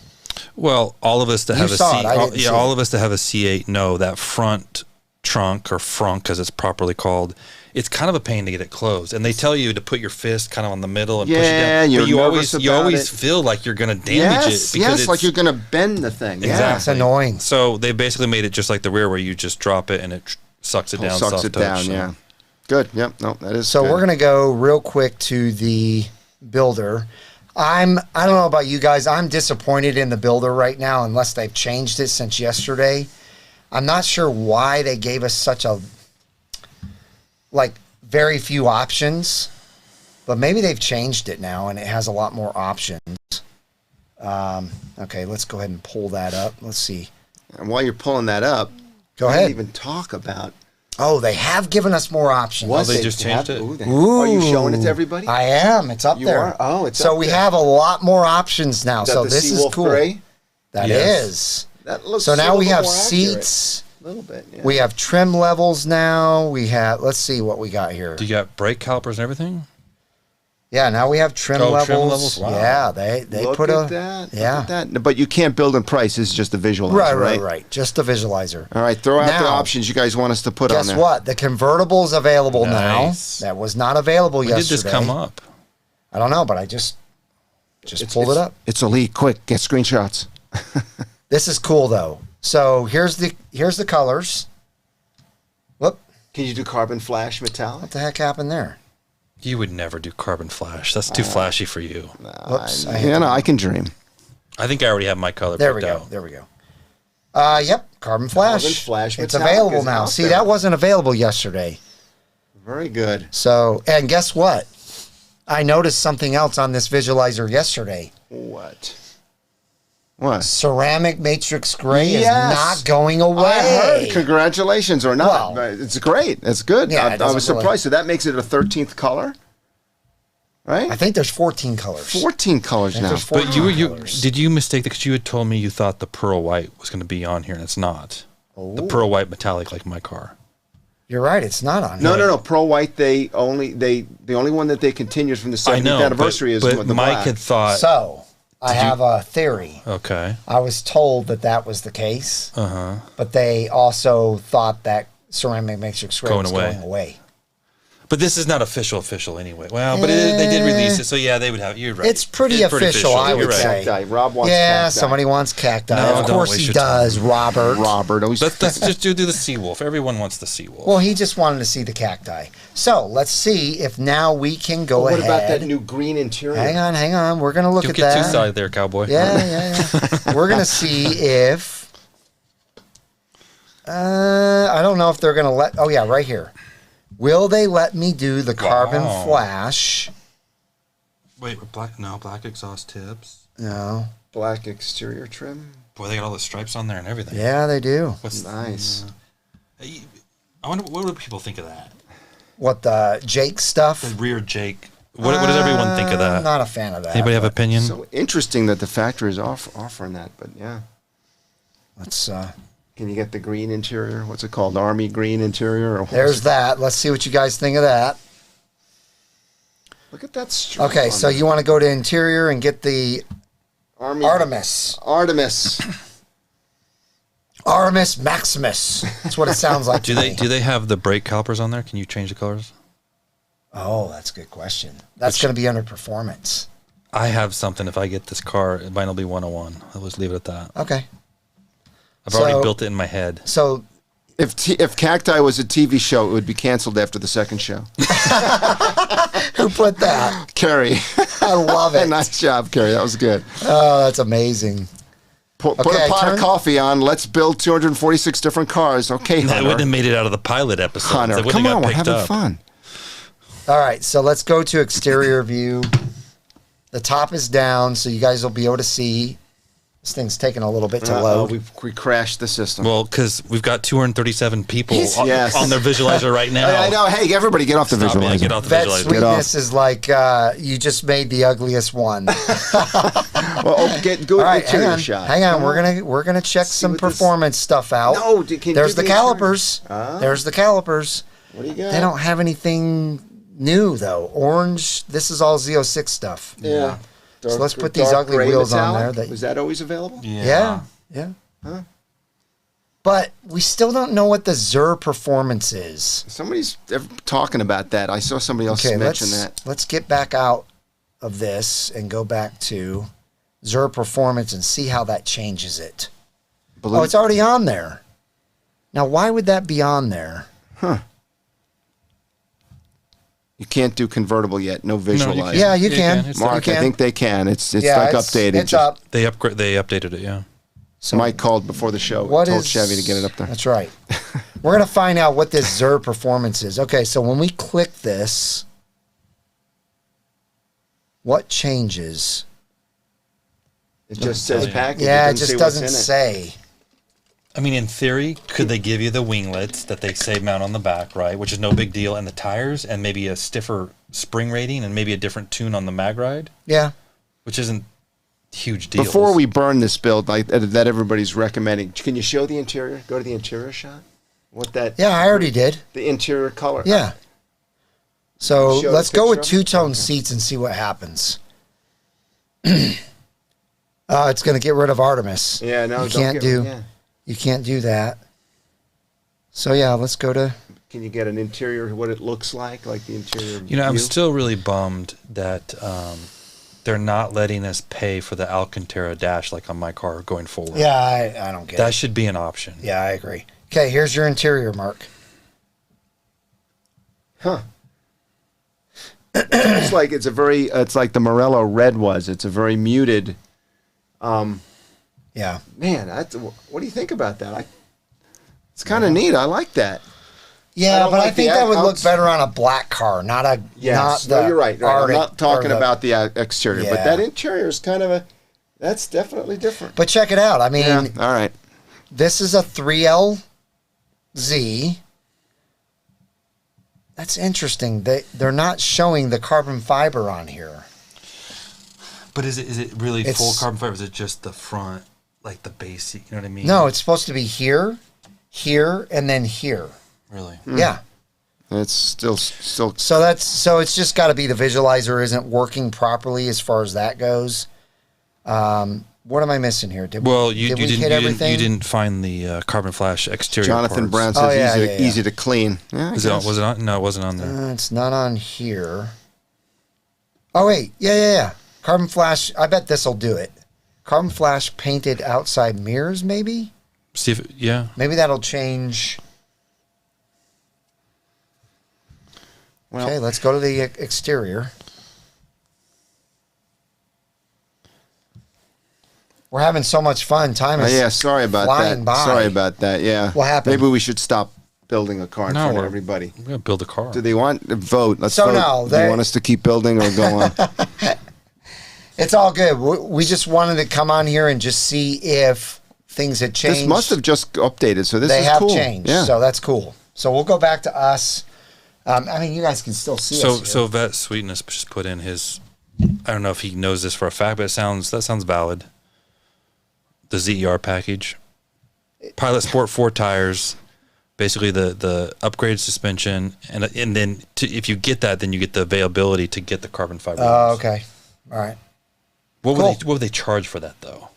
Well, all of us that have a C8 know that front trunk or frunk, as it's properly called, it's kind of a pain to get it closed. And they tell you to put your fist kind of on the middle and push it down. You're but you always it. feel like you're going to damage it. Because it's like you're going to bend the thing. Exactly. Yeah. It's annoying. So they basically made it just like the rear, where you just drop it and it sucks it down. Sucks it down, yeah. Good. Yep. No, that is So good. we're going to go real quick to the builder. I don't know about you guys. I'm disappointed in the builder right now, unless they've changed it since yesterday. I'm not sure why they gave us such a, very few options, but maybe they've changed it now and it has a lot more options. Okay, let's go ahead and pull that up. Let's see. And while you're pulling that up, Go we ahead. didn't even talk about. Oh, they have given us more options. Oh, they just changed it? Ooh. Are you showing it to everybody? I am. It's up You there. are? Oh, it's so up we there. have a lot more options now. Is that So the this is Seawolf cool. Gray? That Yes. is. That looks So now we a little have more accurate. seats. A little bit, yeah. We have trim levels now. We have. Let's see what we got here. Do you got brake calipers and everything? Yeah, now we have trim Oh, levels. trim levels? Wow. Yeah, they Look put at a that. yeah. Look at that. But you can't build in price. It's just a visualizer, Right. Just a visualizer. All right, throw out the Now, options you guys want us to put on Guess there. what? The convertible's available Nice. now. That was not available When yesterday. did this come up? I don't know, but I just pulled it up. It's elite. Quick, get screenshots. This is cool though. So here's the colors. Whoop! Can you do carbon flash metallic? What the heck happened there? You would never do carbon flash. That's too flashy for you. Whoops! I can dream. I think I already have my color There we picked go. out. There we go. Yep, carbon flash. Carbon flash It's metallic available is now. out See, there. that wasn't available yesterday. Very good. So, and guess what? I noticed something else on this visualizer yesterday. What? What? Ceramic matrix gray Yes. is not going away. I heard. Congratulations, or not? Well, it's great. It's good. Yeah, it I was doesn't really- surprised. So that makes it a 13th color, right? I think there's 14 colors. 14 colors I think now. there's But 14 colors. did you mistake that? Because you had told me you thought the pearl white was going to be on here, and it's not. The Oh. pearl white metallic, like my car. You're right. It's not on No, here. no. Pro White. The only one that they continued from the 70th I know. anniversary is but the Mike black. had thought. So, I Did you- have a theory. Okay. I was told that was the case, Uh huh. but they also thought that ceramic matrix gray Going was away. going away. But this is not official anyway. Well, but they did release it, so yeah, they would have. You're right. It's pretty official, I You're would right. say. Cacti. Rob wants Yeah, cacti. somebody wants cacti. No, of don't course waste he your does, Robert. Robert. Always. Let's just do the Seawolf. Everyone wants the Seawolf. Well, he just wanted to see the cacti. So let's see if now we can go what ahead. about that new green interior? Hang on. We're gonna look Don't at get that. too side there, cowboy. Yeah. We're gonna see if. I don't know if they're gonna let. Oh yeah, right here. Will they let me do the carbon Wow. flash? Wait, black exhaust tips. No. Black exterior trim. Boy, they got all the stripes on there and everything. Yeah, they do. What's Nice. I wonder what do people think of that? What the Jake stuff? The rear Jake. What does everyone think of that? I'm not a fan of that. Anybody have but opinion? So interesting that the factory is offering that, but yeah. Let's. Can you get the green interior? What's it called? Army green interior? Or There's that. Let's see what you guys think of that. Look at that stripe. Okay, on so there. you want to go to interior and get the Army Artemis. Artemis. Artemis Maximus. That's what it sounds like. Do to they me. do they have the brake calipers on there? Can you change the colors? Oh, that's a good question. That's going to be under performance. I have something. If I get this car, mine will be 101. I'll just leave it at that. Okay. I've already So- built it in my head. So If Cacti was a TV show, it would be canceled after the second show. who put that? Carrie. I love it. Nice job, Carrie. That was good. Oh, that's amazing. Put Okay, a pot turn- of coffee on. Let's build 246 different cars. Okay, That wouldn't have Hunter. made it out of the pilot episode. Hunter, That wouldn't come have on, got we're picked having up. fun. All right, so let's go to exterior view. The top is down, so you guys will be able to see. This thing's taking a little bit to load. We crashed the system. Well, because we've got 237 people Yes. on their visualizer right now. I know. Hey, everybody, get off the Stop, man, visualizer. get off the Vet visualizer. sweetness is like you just made the ugliest one. Well, get good All right, interior shot. hang on. Come We're gonna check some what this- performance stuff out. No, can you there's do the the interior? calipers. Ah. There's the calipers. What do you got? They don't have anything new though. Orange. This is all Z06 stuff. Yeah. So let's put these ugly gray wheels on metallic? there that- Was that always available? Yeah. Yeah. Huh? But we still don't know what the Zur performance is. Somebody's talking about that. I saw somebody else mention that. Let's get back out of this and go back to Zur performance and see how that changes it. Oh, it's already on there. Now, why would that be on there? Huh. You can't do convertible yet. No visualize. Yeah, you can. Mark, I think they can. It's like updated. It's up. They updated it, yeah. So Mike called before the show. Told Chevy to get it up there. That's right. We're going to find out what this Zur performance is. Okay, so when we click this, what changes? It just says package. Yeah, it just doesn't say. I mean, in theory, could they give you the winglets that they say mount on the back, right? Which is no big deal, and the tires, and maybe a stiffer spring rating, and maybe a different tune on the mag ride? Yeah. Which isn't huge deal. Before we burn this build like that everybody's recommending, can you show the interior? Go to the interior shot. What that? Yeah, I already did. The interior color. Yeah. So let's go with two-tone Okay. seats and see what happens. It's going to get rid of Artemis. Yeah, no, you can't You can't do that. So yeah, let's go to. Can you get an interior? What it looks like the interior? You know, I'm view? still really bummed that they're not letting us pay for the Alcantara dash like on my car going forward. Yeah, I don't get That it. should be an option. Yeah, I agree. Okay, here's your interior, Mark. Huh. It's like it's like the Morello red was. It's a very muted. Yeah. Man, what do you think about that? It's kind of neat. I like that. Yeah, but I think that would look outs- better on a black car, not a. Yes, not no, you're right. I'm Arctic not talking or the- about the exterior, but Yeah. that interior is kind of that's definitely different. But check it out. I mean, Yeah, all right. this is a 3LZ. That's interesting. They're not showing the carbon fiber on here. But is it really It's- full carbon fiber? Is it just the front, like the basic? You know what I mean? No, it's supposed to be here, here, and then here. Really. Yeah. It's still. So it's just got to be the visualizer isn't working properly as far as that goes. What am I missing here? Did Well, we hit everything? you didn't find the carbon flash exterior. Jonathan Brown parts. says easy to clean. Yeah, Was it on? No, it wasn't on there. It's not on here. Oh wait, yeah. Carbon flash. I bet this will do it. Carbon flash painted outside mirrors, maybe. See if Maybe that'll change. Well, Okay, let's go to the exterior. We're having so much fun. Time is sorry about flying that. by. Sorry about that. Yeah. What happened? Maybe we should stop building a car in front of everybody. We're gonna build a car. Do they want to vote? Let's So vote. no, Do they want us to keep building or go on? It's all good. We just wanted to come on here and just see if things had changed. This must have just updated, so this They is have cool. changed, Yeah. so that's cool. So we'll go back to us. I mean, you guys can still see us here. So Vet Sweetness just put in his. I don't know if he knows this for a fact, but that sounds valid. The ZER package, Pilot Sport 4 tires, basically the upgraded suspension, and then if you get that, then you get the availability to get the carbon fiber. Oh, okay. All right. What would they charge for that though?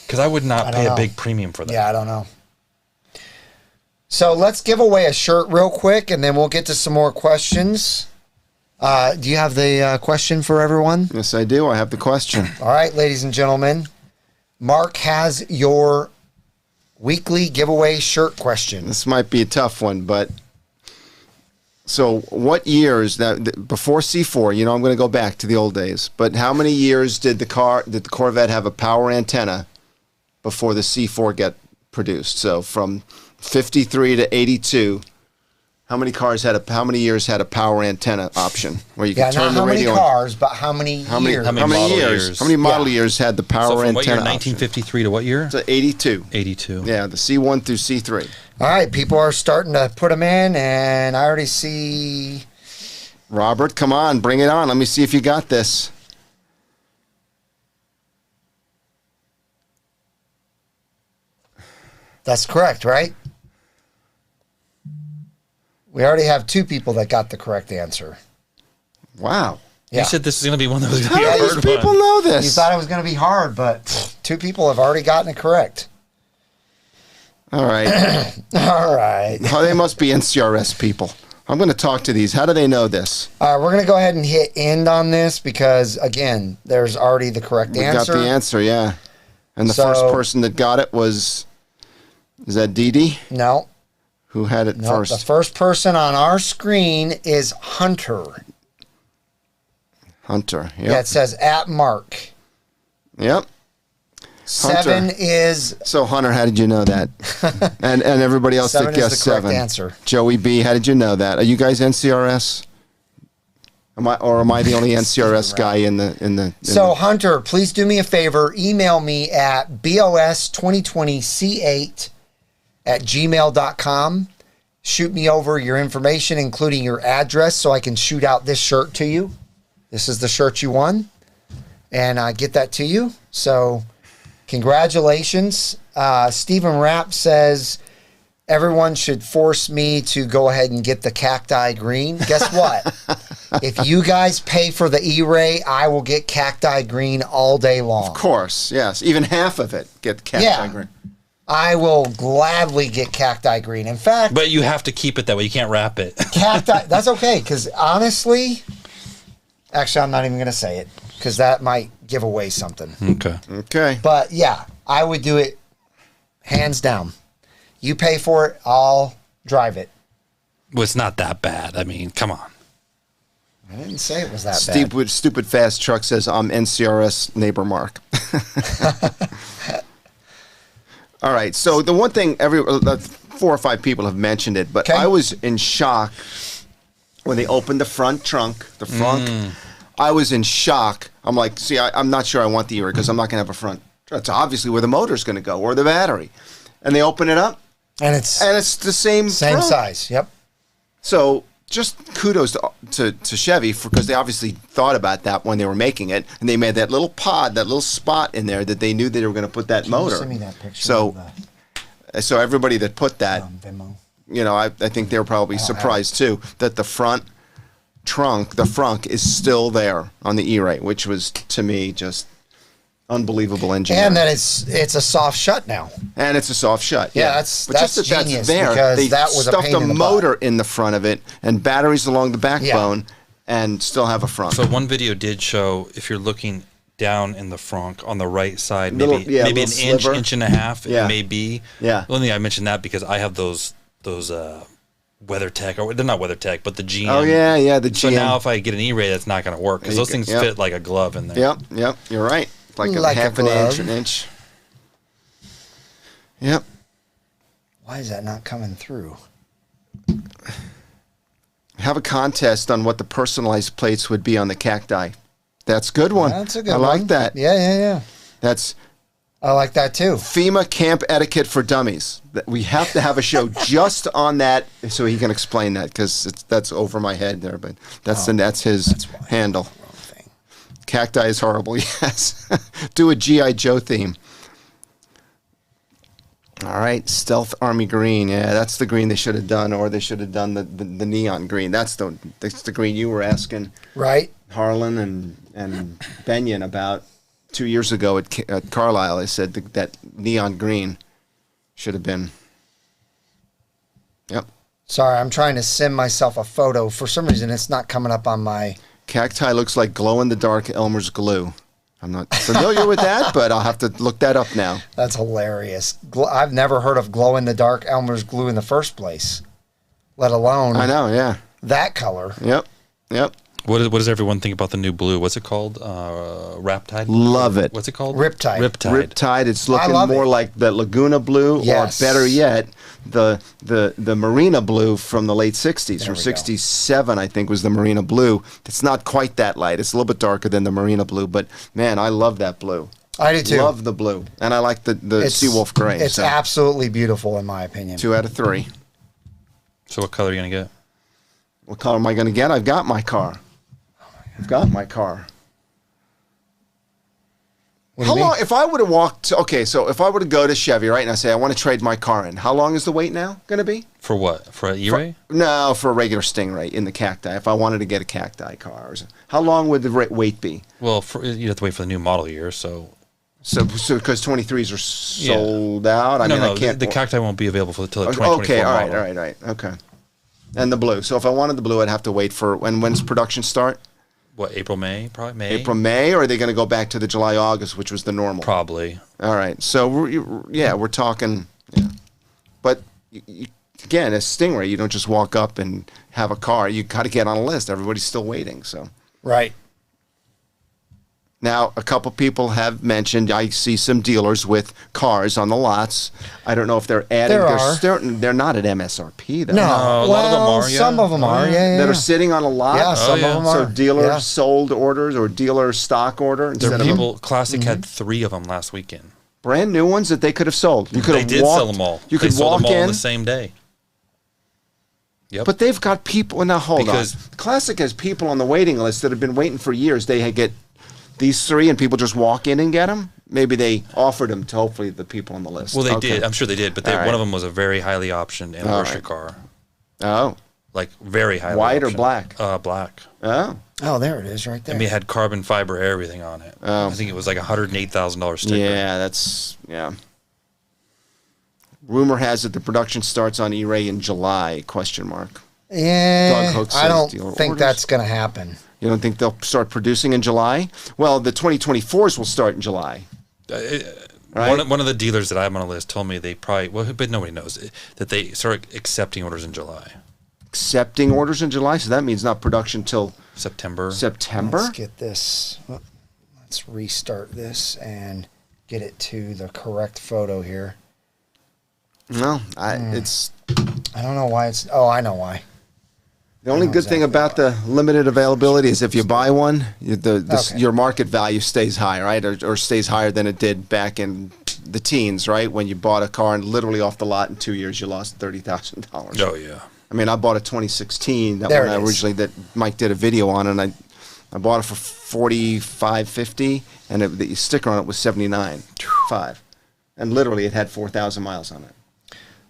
Because I would not pay a big premium for that. Yeah, I don't know. So let's give away a shirt real quick, and then we'll get to some more questions. Do you have the question for everyone? Yes, I do. I have the question. All right, ladies and gentlemen. Mark has your weekly giveaway shirt question. This might be a tough one, but so what years that before C4? You know, I'm going to go back to the old days. But how many years did the Corvette have a power antenna before the C4 got produced? So from 53 to 82. How many years had a power antenna option where you could turn the radio how many cars, but how many years? How many model years had the power So from what year? antenna option? 1953 to what year? So 82. 82. Yeah, the C1 through C3. All right, people are starting to put them in, and I already see. Robert, come on, bring it on. Let me see if you got this. That's correct, right? We already have 2 people that got the correct answer. Wow. Yeah. You said this is going to be one that was going to be How a do these hard people one. know You this? thought it was going to be hard, but 2 people have already gotten it correct. All right. All right. Oh, they must be NCRS people. I'm going to talk to these. How do they know this? We're going to go ahead and hit end on this because, again, there's already the correct answer. We got the answer, yeah. And the first person that got it was, is that Dee Dee? No. Who had it first? The first person on our screen is Hunter. Hunter, yep. Yeah, it says at Mark. Yep. 7 is... So, Hunter, how did you know that? and everybody else that guessed 7. 7 is the correct answer. Joey B., how did you know that? Are you guys NCRS? Am I the only NCRS guy in the... Hunter, please do me a favor. Email me at bos2020c8@gmail.com. Shoot me over your information, including your address, so I can shoot out this shirt to you. This is the shirt you won. And get that to you. So... congratulations. Stephen Rapp says, everyone should force me to go ahead and get the cacti green. Guess what? If you guys pay for the E-Ray, I will get cacti green all day long. Of course, yes. Even half of it, get cacti green. I will gladly get cacti green. In fact... but you have to keep it that way. You can't wrap it. Cacti... That's okay, because honestly... Actually, I'm not even going to say it, because that might give away something. Okay. But yeah, I would do it hands down. You pay for it, I'll drive it. Well, it's not that bad. I mean, come on. I didn't say it was that bad. Stupid Fast Truck says, I'm NCRS neighbor Mark. All right, so the one thing, 4 or 5 people have mentioned it, but I was in shock when they opened the front trunk, I was in shock. I'm like, see, I'm not sure I want the E-Ray because I'm not going to have a front. That's obviously where the motor's going to go or the battery. And they open it up. And it's the same size. Yep. So just kudos to Chevy because they obviously thought about that when they were making it. And they made that little pod, that little spot in there that they knew they were going to put that motor. Send me that picture. So everybody that put that, Venmo. you know, I think they were probably surprised too that the front trunk, the frunk is still there on the E-Ray, which was to me just unbelievable engineering. And that it's a soft shut now. And it's a soft shut. Yeah, that's genius that's there. because they that was a stuffed pain in the motor butt. in the front of it and batteries along the backbone and still have a front. So one video did show if you're looking down in the frunk on the right side, Little- maybe yeah, an little sliver. inch and a half, Yeah. it may be. Yeah. The only thing I mentioned that because I have those WeatherTech, or they're not WeatherTech, but the GM. Oh yeah, the GM. So now if I get an E-Ray, that's not going to work because those things fit like a glove in there. Yep, you're right. Like a Like a half an inch, glove. an inch. Yep. Why is that not coming through? Have a contest on what the personalized plates would be on the cacti. That's a good one. That's a good I one. like that. Yeah. That's I like that too. FEMA camp etiquette for dummies. We have to have a show just on that so he can explain that because that's over my head there. But that's his handle. Wrong thing. Cacti is horrible. Yes. Do a G.I. Joe theme. All right, Stealth Army Green. Yeah, that's the green they should have done, or they should have done the neon green. That's the green you were asking Right. Harlan and Benyon about 2 years ago at Carlisle. I said that neon green should have been. Yep. Sorry, I'm trying to send myself a photo. For some reason, it's not coming up on my... Cacti looks like glow-in-the-dark Elmer's glue. I'm not familiar with that, but I'll have to look that up now. That's hilarious. I've never heard of glow-in-the-dark Elmer's glue in the first place, let alone I know, yeah. that color. Yep. What does everyone think about the new blue? What's it called? Riptide? Love it. What's it called? Riptide. Riptide. It's looking love more it. like the Laguna blue, Yes. or better yet, the Marina blue from the late 60s. There From we go. 67, I think, was the Marina blue. It's not quite that light. It's a little bit darker than the Marina blue, but man, I love that blue. I do too. Love the blue. And I like the Seawolf gray. It's so absolutely beautiful, in my opinion. 2 out of 3. So what color are you going to get? What color am I going to get? I've got my car. I've got my car. What do How you mean? long, if I would have walked, okay, so if I were to go to Chevy, right, and I say, I want to trade my car in, how long is the wait now going to be? For what? For an E-Ray? No, for a regular Stingray in the Cacti, if I wanted to get a Cacti car. How long would the wait be? Well, you'd have to wait for the new model year, so So because 23s are sold out. I mean, I can't. The Cacti won't be available until the 2024 Okay, all model. right. Okay. And the blue. So if I wanted the blue, I'd have to wait for when's production start? What, April, May? Probably May. April, May, or are they going to go back to the July, August, which was the normal? Probably. All right. So we're talking. Yeah. But again, as Stingray, you don't just walk up and have a car. You got to get on a list. Everybody's still waiting. So. Right. Now, a couple people have mentioned, I see some dealers with cars on the lots. I don't know if they're adding. They're not at MSRP, though. No, a lot of them are, yeah. Some of them are, yeah. That are sitting on a lot? Yeah, some of them are. So dealer sold orders or dealer stock order? Their people, Classic had 3 of them last weekend. Brand new ones that they could have sold. You could They did sell them all. You could sold walk them all in on the same day. Yep. But they've got people. Now, hold on. Classic has people on the waiting list that have been waiting for years. They get these 3 and people just walk in and get them? Maybe they offered them to hopefully the people on the list. Well, they did. I'm sure they did. But one of them was a very highly optioned anniversary car. Oh. Like very highly White optioned. or black? Black. Oh. Oh, there it is right there. I mean, it had carbon fiber everything on it. I think it was like a $108,000 sticker. Yeah. Rumor has it the production starts on E-Ray in July, ? Yeah, Doug Hook I don't says think orders. that's going to happen. You don't think they'll start producing in July? Well, the 2024s will start in July. Right? One of the dealers that I have on a list told me they probably, but nobody knows, that they start accepting orders in July. Accepting orders in July? So that means not production till September. Let's get this. Let's restart this and get it to the correct photo here. No, I don't know why it's. Oh, I know why. The only good thing about the limited availability is if you buy one, your market value stays high, right? Or stays higher than it did back in the teens, right? When you bought a car and literally off the lot in 2 years, you lost $30,000. Oh, yeah. I mean, I bought a 2016, that Mike did a video on, and I bought it for $45.50, and the sticker on it was $79.5, and literally it had 4,000 miles on it.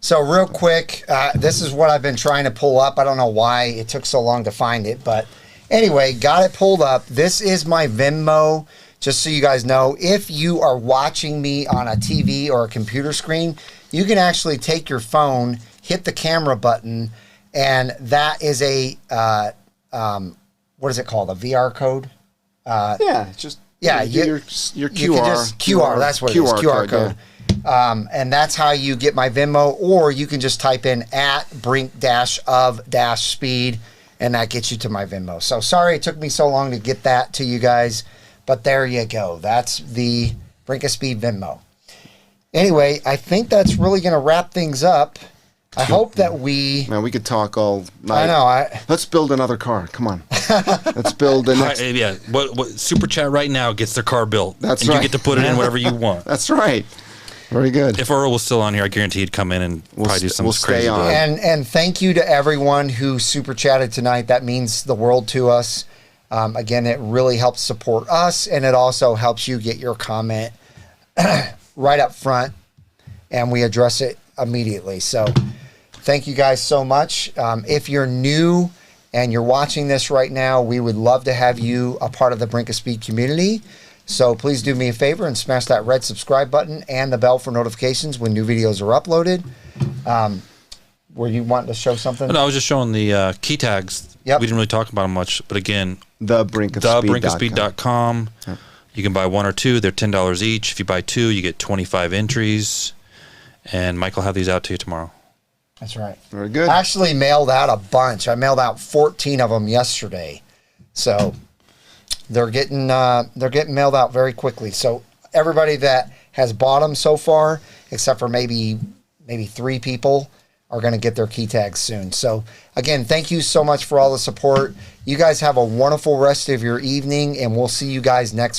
So real quick, this is what I've been trying to pull up. I don't know why it took so long to find it, but anyway, got it pulled up. This is my Venmo, just so you guys know. If you are watching me on a TV or a computer screen, you can actually take your phone, hit the camera button, and that is a, what is it called, a VR code? Your QR. You can just, QR, that's what it is, QR code. Yeah. And that's how you get my Venmo, or you can just type in @Brink-of-Speed, and that gets you to my Venmo. So sorry it took me so long to get that to you guys, but there you go. That's the Brink of Speed Venmo. Anyway, I think that's really going to wrap things up. I hope that we... Man, we could talk all night. I know. Let's build another car. Come on. Let's build the next... Yeah. What Super Chat right now gets their car built. That's right. And you get to put it in whatever you want. That's right. Very good. If Earl was still on here, I guarantee he'd come in and probably do some crazy. And thank you to everyone who super chatted tonight. That means the world to us. Again, it really helps support us, and it also helps you get your comment right up front, and we address it immediately. So thank you guys so much. If you're new and you're watching this right now, we would love to have you a part of the Brink of Speed community. So please do me a favor and smash that red subscribe button and the bell for notifications when new videos are uploaded. Were you wanting to show something? No, I was just showing the key tags. Yep. We didn't really talk about them much, but again, Brinkofspeed.com. Yep. You can buy 1 or 2. They're $10 each. If you buy 2, you get 25 entries. And Mike will have these out to you tomorrow. That's right. Very good. I actually mailed out a bunch. I mailed out 14 of them yesterday. So they're getting mailed out very quickly. So everybody that has bought them so far, except for maybe 3 people, are going to get their key tags soon. So again, thank you so much for all the support. You guys have a wonderful rest of your evening, and we'll see you guys next week.